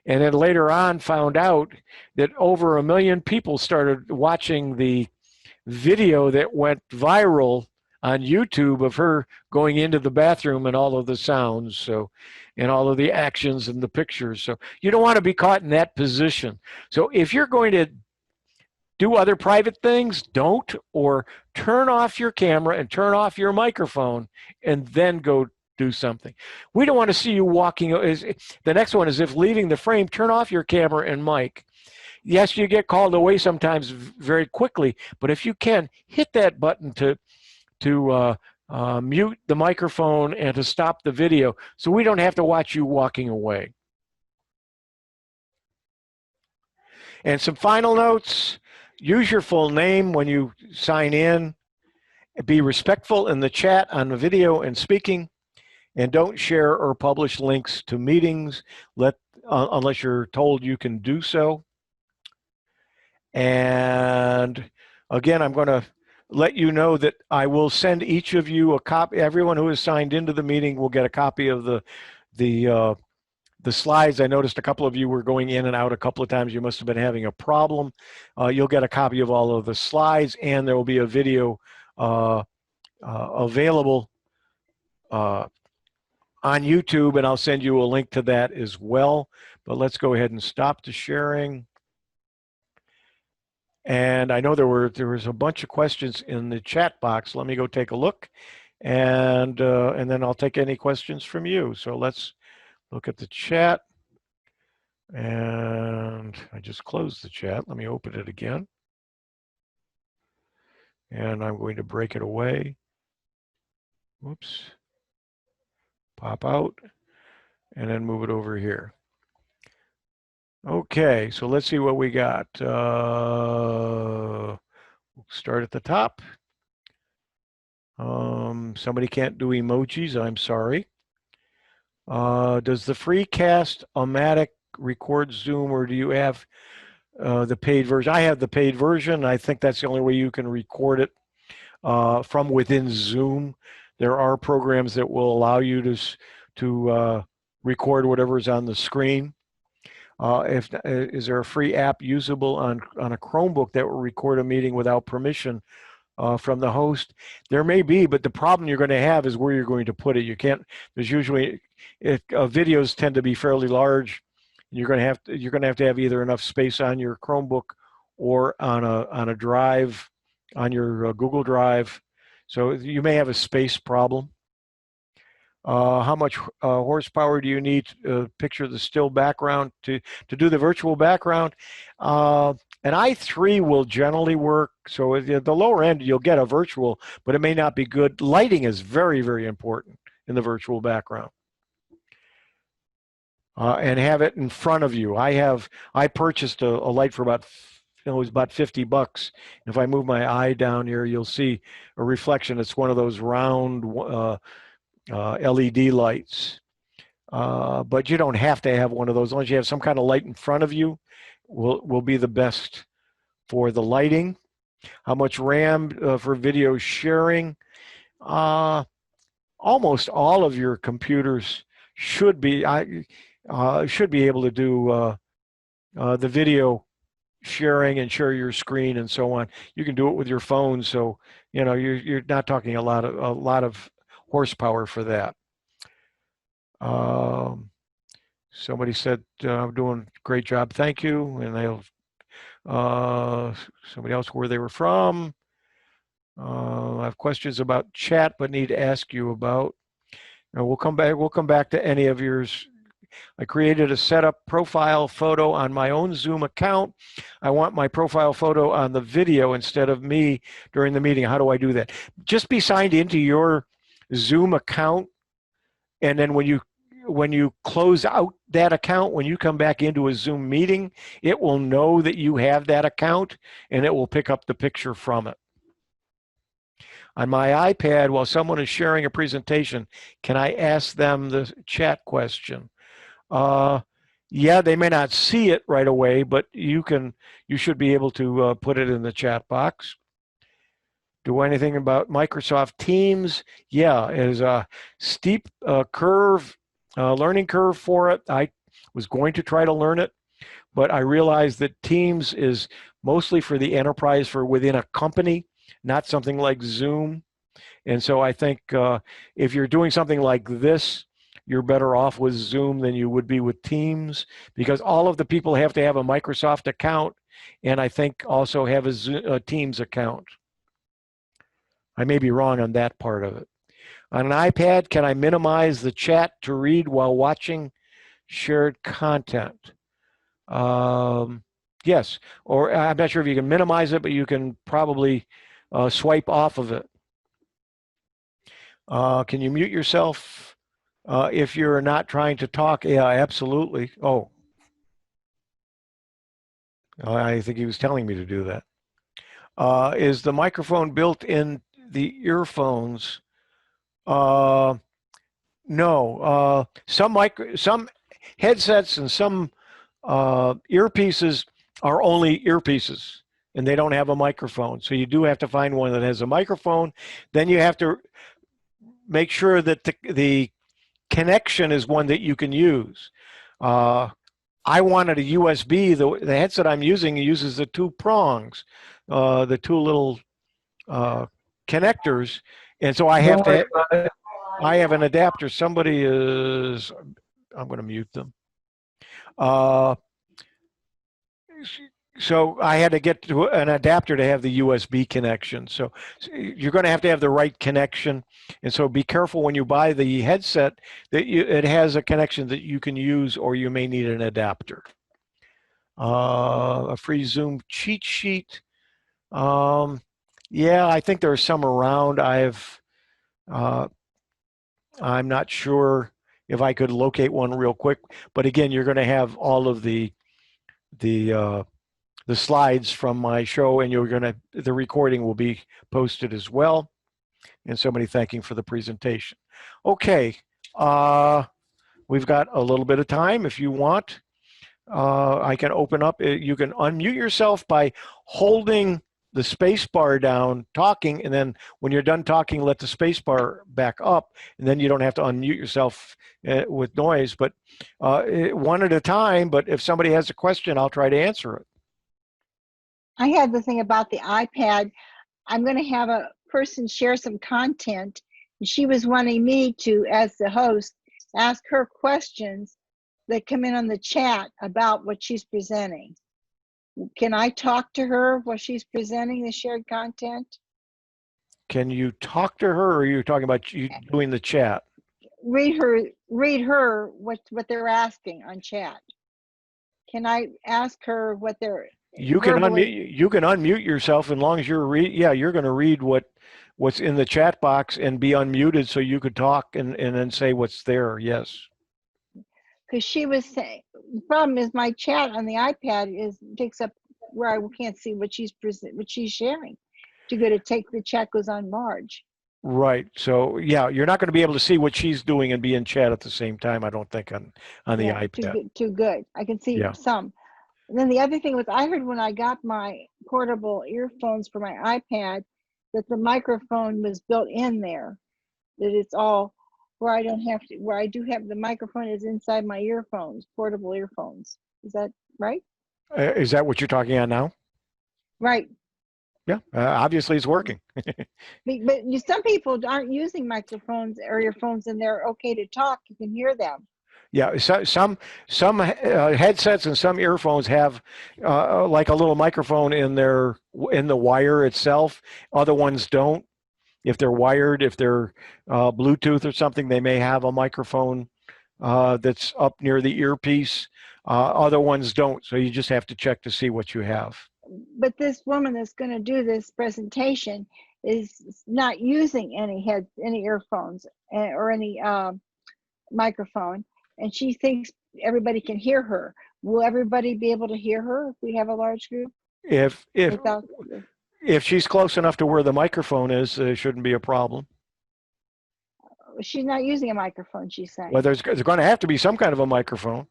and then later on found out that over 1 million people started watching the video that went viral on YouTube of her going into the bathroom, and all of the sounds, and all of the actions and the pictures. So you don't want to be caught in that position. So if you're going to do other private things, don't, or turn off your camera and turn off your microphone and then go do something. We don't want to see you walking. The next one is, if leaving the frame, turn off your camera and mic. Yes, you get called away sometimes very quickly, but if you can, hit that button to mute the microphone and to stop the video, so we don't have to watch you walking away. And some final notes: use your full name when you sign in. Be respectful in the chat, on the video and speaking. And don't share or publish links to meetings unless you're told you can do so. And again, I'm going to let you know that I will send each of you a copy. Everyone who is signed into the meeting will get a copy of the slides. I noticed a couple of you were going in and out a couple of times. You must have been having a problem. You'll get a copy of all of the slides, and there will be a video available on YouTube, and I'll send you a link to that as well. But let's go ahead and stop the sharing. And I know there was a bunch of questions in the chat box. Let me go take a look, and then I'll take any questions from you. So let's look at the chat. And I just closed the chat. Let me open it again. And I'm going to break it away. Whoops. Pop out and then move it over here. Okay, so let's see what we got. Start at the top. Somebody can't do emojis. I'm sorry. Does the free Cast-O-Matic record Zoom, or do you have the paid version? I have the paid version. I think that's the only way you can record it from within Zoom. There are programs that will allow you to record whatever's on the screen. Is there a free app usable on a Chromebook that will record a meeting without permission from the host? There may be, but the problem you're going to have is where you're going to put it. You can't. There's usually videos tend to be fairly large. You're going to have either enough space on your Chromebook or on a drive, on your Google Drive. So you may have a space problem. How much horsepower do you need to picture the still background to do the virtual background? An i3 will generally work. So at the lower end, you'll get a virtual, but it may not be good. Lighting is very, very important in the virtual background. And have it in front of you. I purchased a light for about, it was about $50. If I move my eye down here, you'll see a reflection. It's one of those round LED lights. But you don't have to have one of those. As long as you have some kind of light in front of you, will be the best for the lighting. How much RAM for video sharing? Almost all of your computers should be able to do the video sharing and share your screen and so on. You can do it with your phone, so you're not talking a lot of horsepower for that. Somebody said I'm doing a great job, thank you, and they'll somebody else where they were from. I have questions about chat, but need to ask you about. We'll come back to any of yours. I created a setup profile photo on my own Zoom account. I want my profile photo on the video instead of me during the meeting. How do I do that? Just be signed into your Zoom account, and then when you close out that account, when you come back into a Zoom meeting, it will know that you have that account, and it will pick up the picture from it. On my iPad, while someone is sharing a presentation, can I ask them the chat question? Yeah, they may not see it right away, but you should be able to put it in the chat box. Do anything about Microsoft Teams? Yeah, it is a steep learning curve for it. I was going to try to learn it, but I realized that Teams is mostly for the enterprise, for within a company, not something like Zoom. And so I think if you're doing something like this, you're better off with Zoom than you would be with Teams, because all of the people have to have a Microsoft account, and I think also have a Teams account. I may be wrong on that part of it. On an iPad, can I minimize the chat to read while watching shared content? Yes, or I'm not sure if you can minimize it, but you can probably swipe off of it. Can you mute yourself if you're not trying to talk? Yeah, absolutely. Oh, I think he was telling me to do that. Is the microphone built in the earphones? No. Some headsets and some earpieces are only earpieces, and they don't have a microphone. So you do have to find one that has a microphone. Then you have to make sure that the connection is one that you can use. I wanted a USB. The headset I'm using uses the two prongs, the two little connectors, and so I have to. I have an adapter. Somebody is. I'm going to mute them. So I had to get to an adapter to have the USB connection. So you're going to have the right connection. And so be careful when you buy the headset that it has a connection that you can use, or you may need an adapter. A free Zoom cheat sheet. Yeah, I think there's some around. I'm not sure if I could locate one real quick, but again, you're going to have all of the slides from my show, and the recording will be posted as well. And somebody thanking for the presentation. Okay, we've got a little bit of time if you want. I can open up. You can unmute yourself by holding the space bar down, talking, and then when you're done talking, let the space bar back up, and then you don't have to unmute yourself with noise, but one at a time. But if somebody has a question, I'll try to answer it. I had the thing about the iPad. I'm going to have a person share some content, and she was wanting me to, as the host, ask her questions that come in on the chat about what she's presenting. Can I talk to her while she's presenting the shared content? Can you talk to her, or are you talking about you doing the chat? Read her what they're asking on chat. Can I ask her what they're You can unmute yourself, as long as you're you're going to read what's in the chat box and be unmuted, so you could talk and then say what's there. Yes. Because she was saying, the problem is my chat on the iPad takes up where I can't see what she's sharing. To go to take the chat goes on Marge. Right. So yeah, you're not going to be able to see what she's doing and be in chat at the same time, I don't think, on the iPad. Too good. I can see some. And then the other thing was, I heard when I got my portable earphones for my iPad that the microphone was built in there, that it's all where I don't have to, where I do have the microphone is inside my earphones, portable earphones. Is that right? Is that what you're talking on now? Right. Yeah, obviously it's working. But some people aren't using microphones or earphones, and they're okay to talk. You can hear them. Yeah, some headsets and some earphones have like a little microphone in the wire itself. Other ones don't. If they're wired, if they're Bluetooth or something, they may have a microphone that's up near the earpiece. Other ones don't, so you just have to check to see what you have. But this woman that's going to do this presentation is not using any earphones or any microphone, and she thinks everybody can hear her. Will everybody be able to hear her if we have a large group? If she's close enough to where the microphone is, it shouldn't be a problem. She's not using a microphone, she's saying. Well, there's going to have to be some kind of a microphone.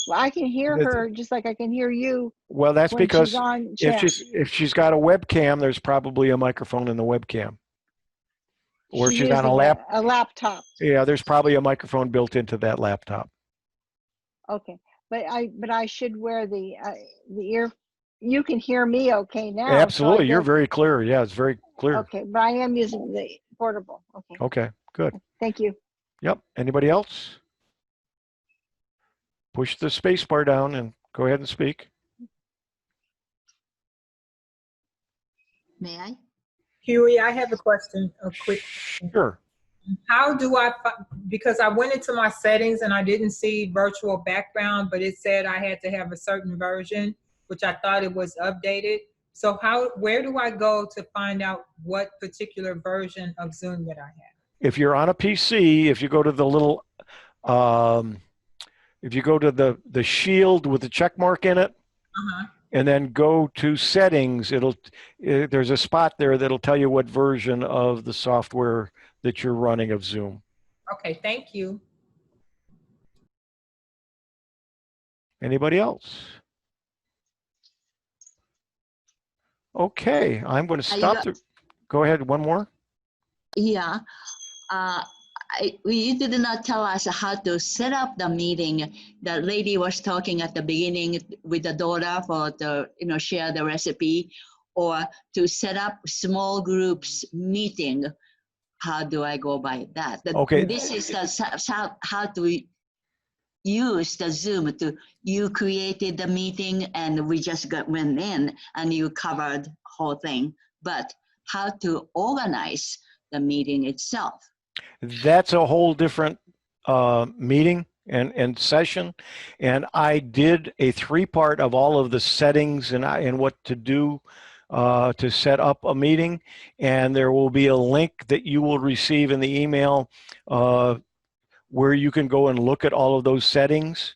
Well, I can hear her just like I can hear you. Well, that's because if she's got a webcam, there's probably a microphone in the webcam. Or she's she's on a laptop. Yeah, there's probably a microphone built into that laptop. Okay, but I should wear the ear. You can hear me okay now. Absolutely, so you're very clear. Yeah, it's very clear. Okay, but I am using the portable. Okay. Okay, good. Thank you. Yep. Anybody else? Push the space bar down and go ahead and speak. May I? Huey, I have a question, a quick question. Sure. How do because I went into my settings and I didn't see virtual background, but it said I had to have a certain version, which I thought it was updated. So where do I go to find out what particular version of Zoom that I have? If you're on a PC, if you go to the little, if you go to the shield with the check mark in it, and then go to settings, there's a spot there that'll tell you what version of the software that you're running of Zoom. Okay, thank you. Anybody else? Okay, I'm going to stop. Go ahead, one more. Yeah. You did not tell us how to set up the meeting. The lady was talking at the beginning with the daughter for the, share the recipe, or to set up small groups meeting. How do I go by that? Okay. This is how to use the Zoom you created the meeting and we just went in and you covered whole thing, but how to organize the meeting itself. That's a whole different meeting and session. And I did a 3-part of all of the settings and what to do to set up a meeting. And there will be a link that you will receive in the email where you can go and look at all of those settings.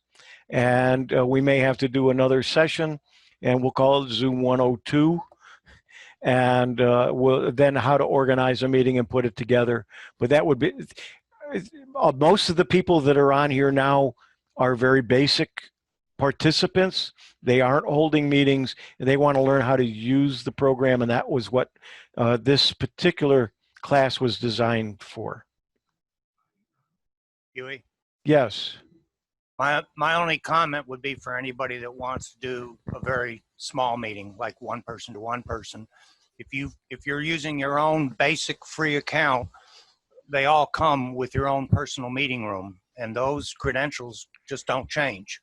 And we may have to do another session, and we'll call it Zoom 102. And then how to organize a meeting and put it together. But that would be, most of the people that are on here now are very basic participants. They aren't holding meetings, and they want to learn how to use the program, and that was what this particular class was designed for. Huey? Yes. My only comment would be for anybody that wants to do a very small meeting, like one person to one person. If you're using your own basic free account, they all come with your own personal meeting room, and those credentials just don't change.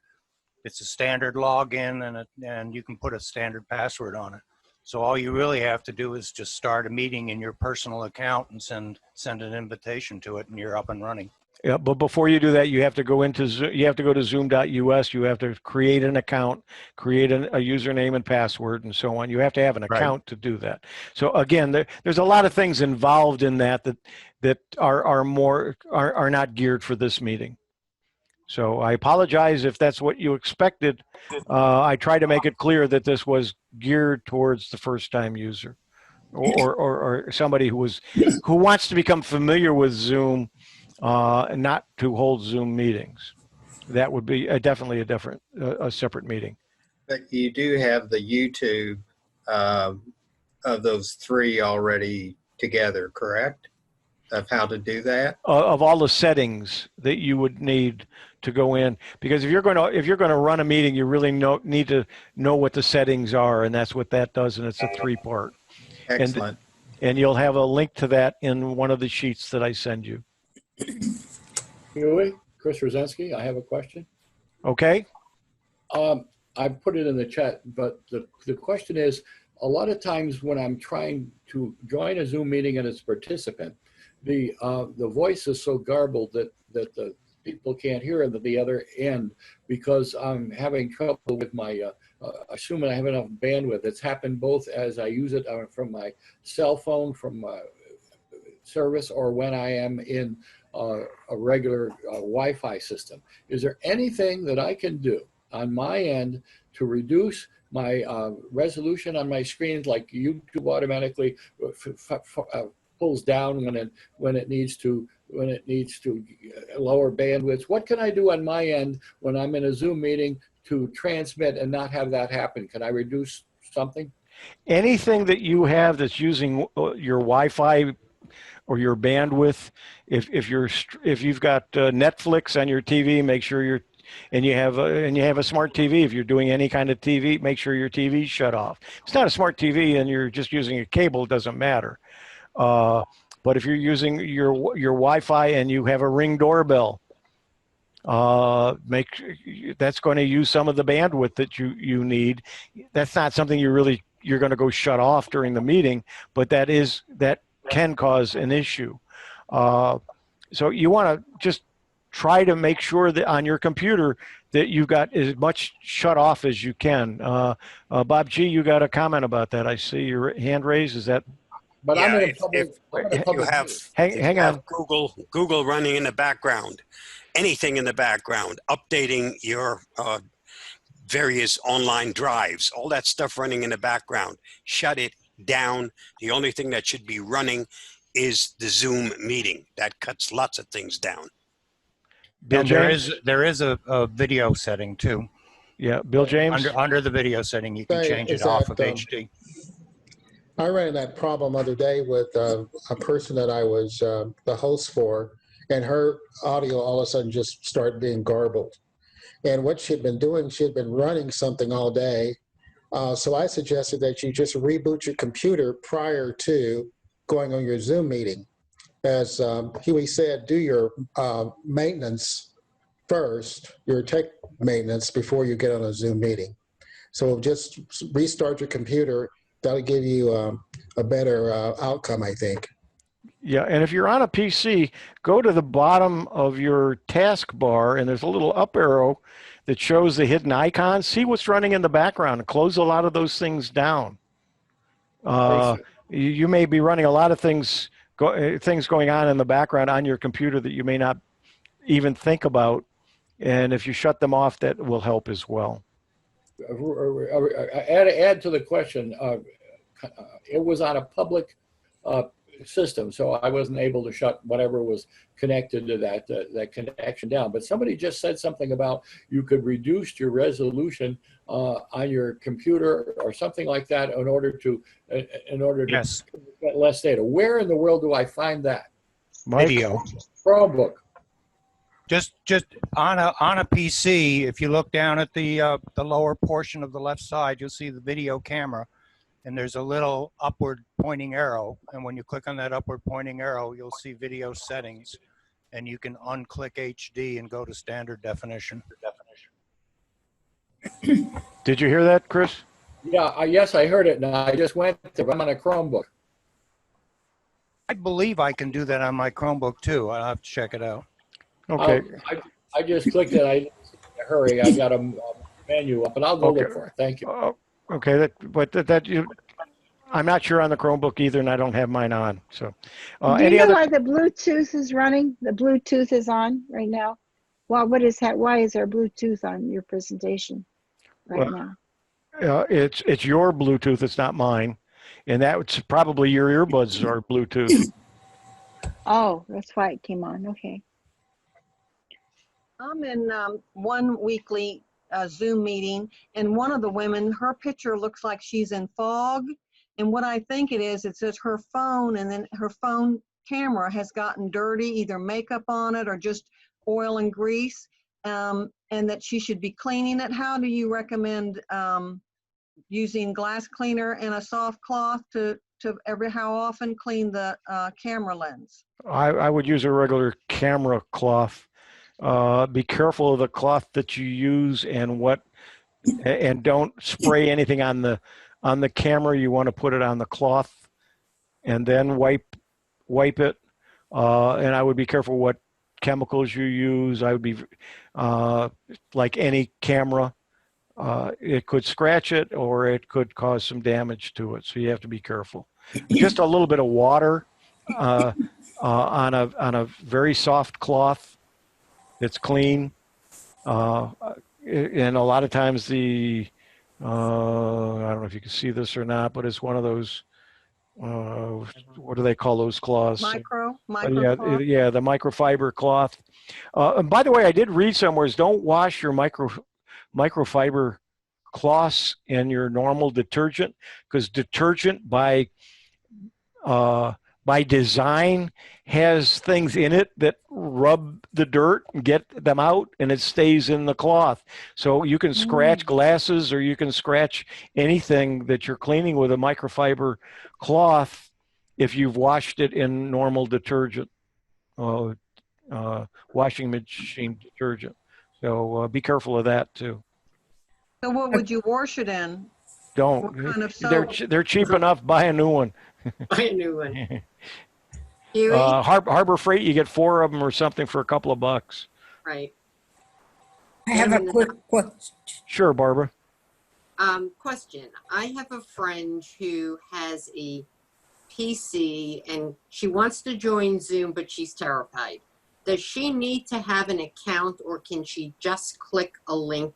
It's a standard login, and you can put a standard password on it. So all you really have to do is just start a meeting in your personal account and send an invitation to it, and you're up and running. Yeah, but before you do that, you have to go into you have to go to zoom.us. You have to create an account, create a username and password, and so on. You have to have an account to do that. So again, there's a lot of things involved in that are not geared for this meeting. So I apologize if that's what you expected. I tried to make it clear that this was geared towards the first-time user, or somebody who wants to become familiar with Zoom. Not to hold Zoom meetings. That would be definitely a separate meeting. But you do have the YouTube of those 3 already together, correct? Of how to do that? Of all the settings that you would need to go in, because if you're going to run a meeting, you really need to know what the settings are, and that's what that does, and it's a 3-part. Excellent. And you'll have a link to that in one of the sheets that I send you. Huey, Chris Rosinski, I have a question. Okay. I put it in the chat, but the question is, a lot of times when I'm trying to join a Zoom meeting and as a participant, the voice is so garbled that the people can't hear it at the other end, because I'm having trouble with my, assuming I have enough bandwidth. It's happened both as I use it from my cell phone, from service, or when I am in a regular Wi-Fi system. Is there anything that I can do on my end to reduce my resolution on my screens, like YouTube automatically pulls down when it needs to lower bandwidths? What can I do on my end when I'm in a Zoom meeting to transmit and not have that happen? Can I reduce something? Anything that you have that's using your Wi-Fi or your bandwidth, if you've got Netflix on your TV, make sure you have a smart TV. If you're doing any kind of TV, make sure your TV's shut off. If it's not a smart TV and you're just using a cable, it doesn't matter. But if you're using your Wi-Fi and you have a Ring doorbell, that's going to use some of the bandwidth that you need. That's not something you're going to go shut off during the meeting, but that can cause an issue. So you want to just try to make sure that on your computer that you've got as much shut off as you can. Bob G, you got a comment about that. I see your hand raised. Is that? But Yeah, I'm in a public. you have, Hang on. Google running in the background, anything in the background, updating your various online drives, all that stuff running in the background. Shut it down. The only thing that should be running is the Zoom meeting. That cuts lots of things down. Bill And James? there is a video setting too. Yeah, Bill James? Under the video setting, you can change it off of HD. I ran that problem the other day with a person that I was the host for, and her audio all of a sudden just started being garbled. And what she'd been doing, she had been running something all day. So I suggested that you just reboot your computer prior to going on your Zoom meeting. As Huey said, do your maintenance first, your tech maintenance, before you get on a Zoom meeting. So just restart your computer. That'll give you a better outcome, I think. Yeah, and if you're on a PC, go to the bottom of your taskbar, and there's a little up arrow that shows the hidden icons. See what's running in the background, and close a lot of those things down. You may be running a lot of things going on in the background on your computer that you may not even think about, and if you shut them off, that will help as well. Add to the question, it was on a public system, so I wasn't able to shut whatever was connected to that connection down. But somebody just said something about you could reduce your resolution on your computer or something like that in order to Yes. get less data. Where in the world do I find that? Mike? Video. Chromebook. Just on a PC, if you look down at the lower portion of the left side, you'll see the video camera, and there's a little upward pointing arrow. And when you click on that upward pointing arrow, you'll see video settings, and you can unclick HD and go to standard definition. Did you hear that, Chris? Yeah, yes, I heard it. Now I just went there. I'm on a Chromebook. I believe I can do that on my Chromebook too. I'll have to check it out. Okay. I just clicked it. I didn't hurry. I got a menu up, but I'll go look for it. Thank you. Okay, I'm not sure on the Chromebook either, and I don't have mine on. So, Do you know why the Bluetooth is running? The Bluetooth is on right now. Well, why is there Bluetooth on your presentation right now? It's your Bluetooth. It's not mine, and that's probably your earbuds are Bluetooth. Oh, that's why it came on. Okay. I'm in one weekly Zoom meeting, and one of the women, her picture looks like she's in fog. And what I think it is, it's just her phone, and then her phone camera has gotten dirty, either makeup on it or just oil and grease, and that she should be cleaning it. How do you recommend using glass cleaner and a soft cloth to how often clean the camera lens? I would use a regular camera cloth. Be careful of the cloth that you use and don't spray anything on the camera. You want to put it on the cloth and then wipe it. And I would be careful what chemicals you use. I would be like any camera. It could scratch it or it could cause some damage to it. So you have to be careful. Just a little bit of water on a very soft cloth. It's clean, and a lot of times I don't know if you can see this or not, but it's one of those, what do they call those cloths? Micro Yeah, cloth? yeah, the microfiber cloth. And by the way, I did read somewhere is don't wash your microfiber cloths in your normal detergent, because detergent by design has things in it that rub the dirt and get them out, and it stays in the cloth. So you can scratch glasses or you can scratch anything that you're cleaning with a microfiber cloth if you've washed it in normal detergent, washing machine detergent. So be careful of that too. So what would you wash it in? Don't. What kind of soap? They're cheap enough. Buy a new one. Buy a new one. Huey? Harbor Freight, you get 4 of them or something for a couple of bucks. Right. I have a quick question. Sure, Barbara. Question. I have a friend who has a PC and she wants to join Zoom, but she's terrified. Does she need to have an account, or can she just click a link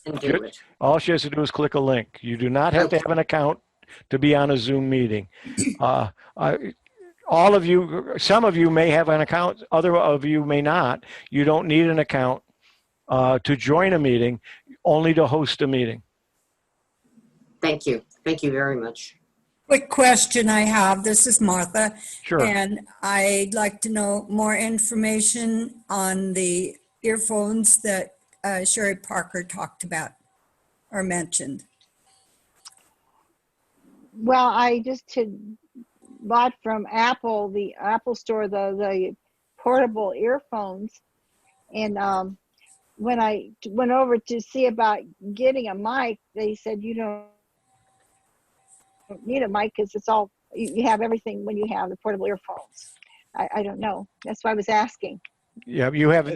and do it? All she has to do is click a link. You do not have to have an account to be on a Zoom meeting. All of you, some of you may have an account, other of you may not. You don't need an account to join a meeting, only to host a meeting. Thank you. Thank you very much. Quick question I have. This is Martha. Sure. And I'd like to know more information on the earphones that Sherry Parker talked about or mentioned. Well, I just had bought from Apple, the Apple store, the portable earphones, and when I went over to see about getting a mic, they said you don't need a mic because it's all, you have everything when you have the portable earphones. I don't know. That's why I was asking. Yeah, you have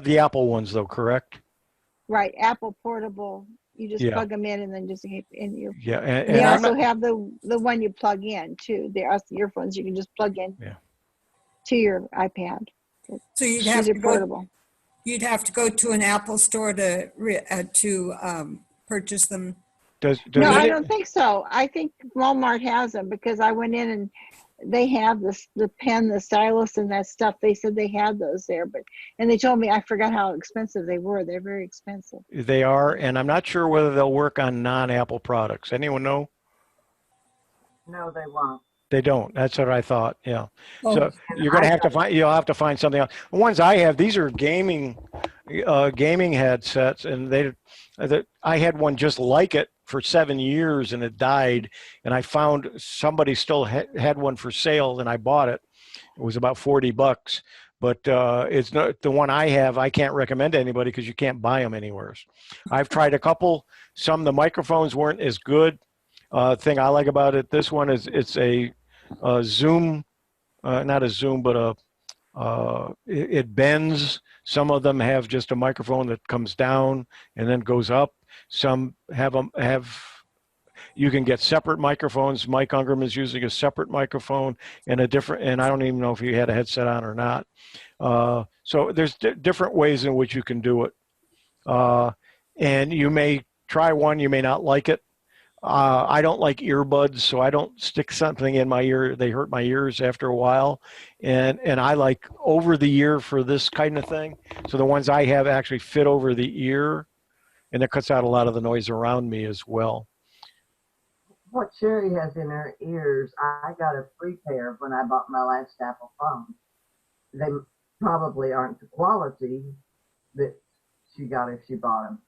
the Apple ones though, correct? Right, Apple portable. You just Yeah. plug them in and then just in your. Yeah, And they and I'm also not, have the one you plug in too. There are the earphones you can just plug in Yeah. to your iPad. So you'd These have are to go, portable. you'd have to go to an Apple store to purchase them. does No, I it- don't think so. I think Walmart has them because I went in and they have the pen, the stylus, and that stuff. They said they had those there, and they told me I forgot how expensive they were. They're very expensive. they are, and I'm not sure whether they'll work on non-Apple products. Anyone know? No, they won't. They don't. That's what I thought. Yeah. Oh. So you're gonna have to find. You'll have to find something else. The ones I have, these are gaming headsets, and I had one just like it for 7 years, and it died. And I found somebody still had one for sale, and I bought it. It was about $40, but it's not the one I have. I can't recommend to anybody because you can't buy them anywhere. I've tried a couple. Some of the microphones weren't as good. Thing I like about it, this one is it's a Zoom, not a Zoom, but it bends. Some of them have just a microphone that comes down and then goes up. Some have you can get separate microphones. Mike Ungram is using a separate microphone and and I don't even know if he had a headset on or not. So there's different ways in which you can do it. And you may try one, you may not like it. I don't like earbuds, so I don't stick something in my ear. They hurt my ears after a while. And I like over the ear for this kind of thing. So the ones I have actually fit over the ear, and it cuts out a lot of the noise around me as well. What Sherry has in her ears, I got a free pair when I bought my last Apple phone. They probably aren't the quality that she got if she bought them.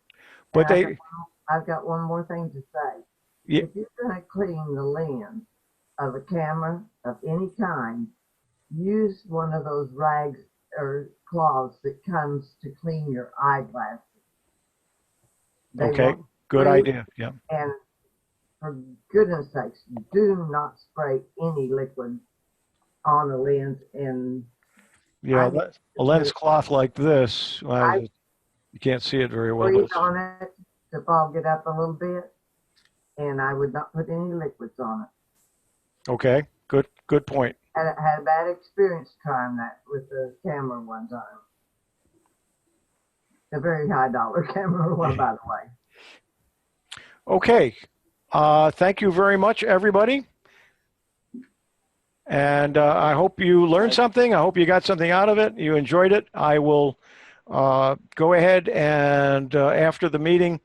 But I've got one more thing to say. Yeah. If you're going to clean the lens of a camera of any kind, use one of those rags or cloths that comes to clean your eyeglasses. They Okay, won't good spray, idea. Yeah. And for goodness sakes, do not spray any liquid on a lens. And Yeah, a lens cloth like this, you can't see it very well. breathe on it to fog it up a little bit. And I would not put any liquids on it. Okay, good point. I had a bad experience trying that with the camera one time. A very high dollar camera one, by the way. Okay, thank you very much, everybody. And I hope you learned something. I hope you got something out of it. You enjoyed it. I will go ahead and after the meeting,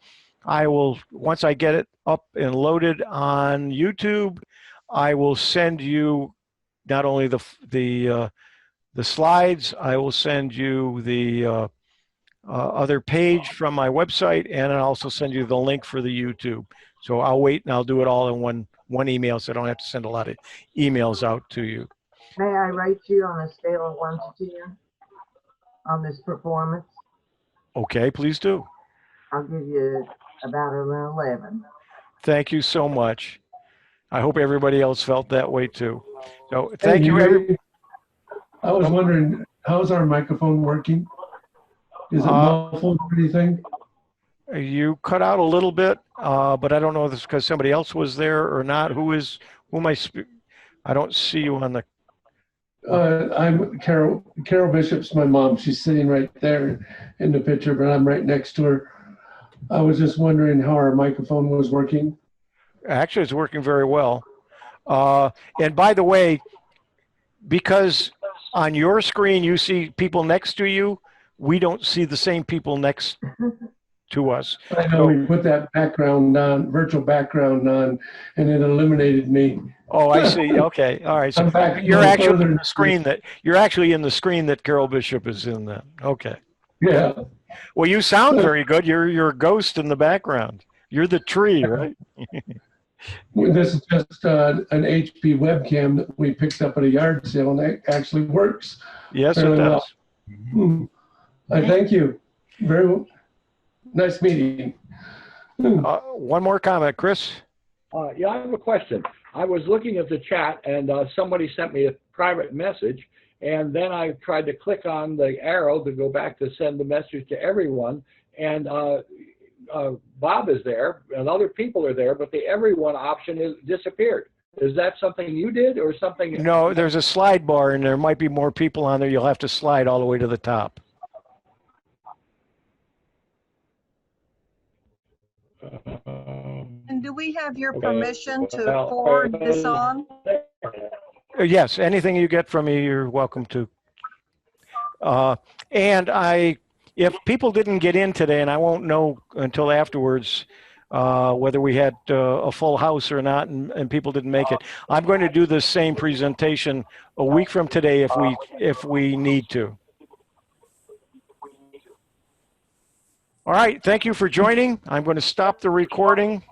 once I get it up and loaded on YouTube, I will send you not only the slides, I will send you the other page from my website, and I'll also send you the link for the YouTube. So I'll wait and I'll do it all in one email, so I don't have to send a lot of emails out to you. May I rate you on a scale of 1 to 10 on this performance? Okay, please do. I'll give you about an 11. Thank you so much. I hope everybody else felt that way too. So Hey, thank you, everybody. Gary, I was wondering, how's our microphone working? Is it muffled or anything? You cut out a little bit, but I don't know if it's because somebody else was there or not. Who am I? I don't see you on the. I'm Carol Bishop's my mom. She's sitting right there in the picture, but I'm right next to her. I was just wondering how our microphone was working. Actually, it's working very well. And by the way, because on your screen you see people next to you, we don't see the same people next to us. I know we put that background on, virtual background on, and it eliminated me. Oh, I see. Okay. All right. So you're actually in the screen that Carol Bishop is in then. Okay. Yeah. Well, you sound very good. You're a ghost in the background. You're the tree, right? This is just an HP webcam that we picked up at a yard sale, and it actually works. Yes, it does. Well. I thank you very Nice meeting. One more comment, Chris. Yeah, I have a question. I was looking at the chat and somebody sent me a private message, and then I tried to click on the arrow to go back to send the message to everyone, and Bob is there and other people are there, but the everyone option is disappeared. Is that something you did or something? No, there's a slide bar and there might be more people on there. You'll have to slide all the way to the top. And do we have your Okay. permission to Well, forward this on? Yes, anything you get from me, you're welcome to. And if people didn't get in today, and I won't know until afterwards whether we had a full house or not, and people didn't make it, I'm going to do the same presentation a week from today if we need to. All right, thank you for joining. I'm going to stop the recording.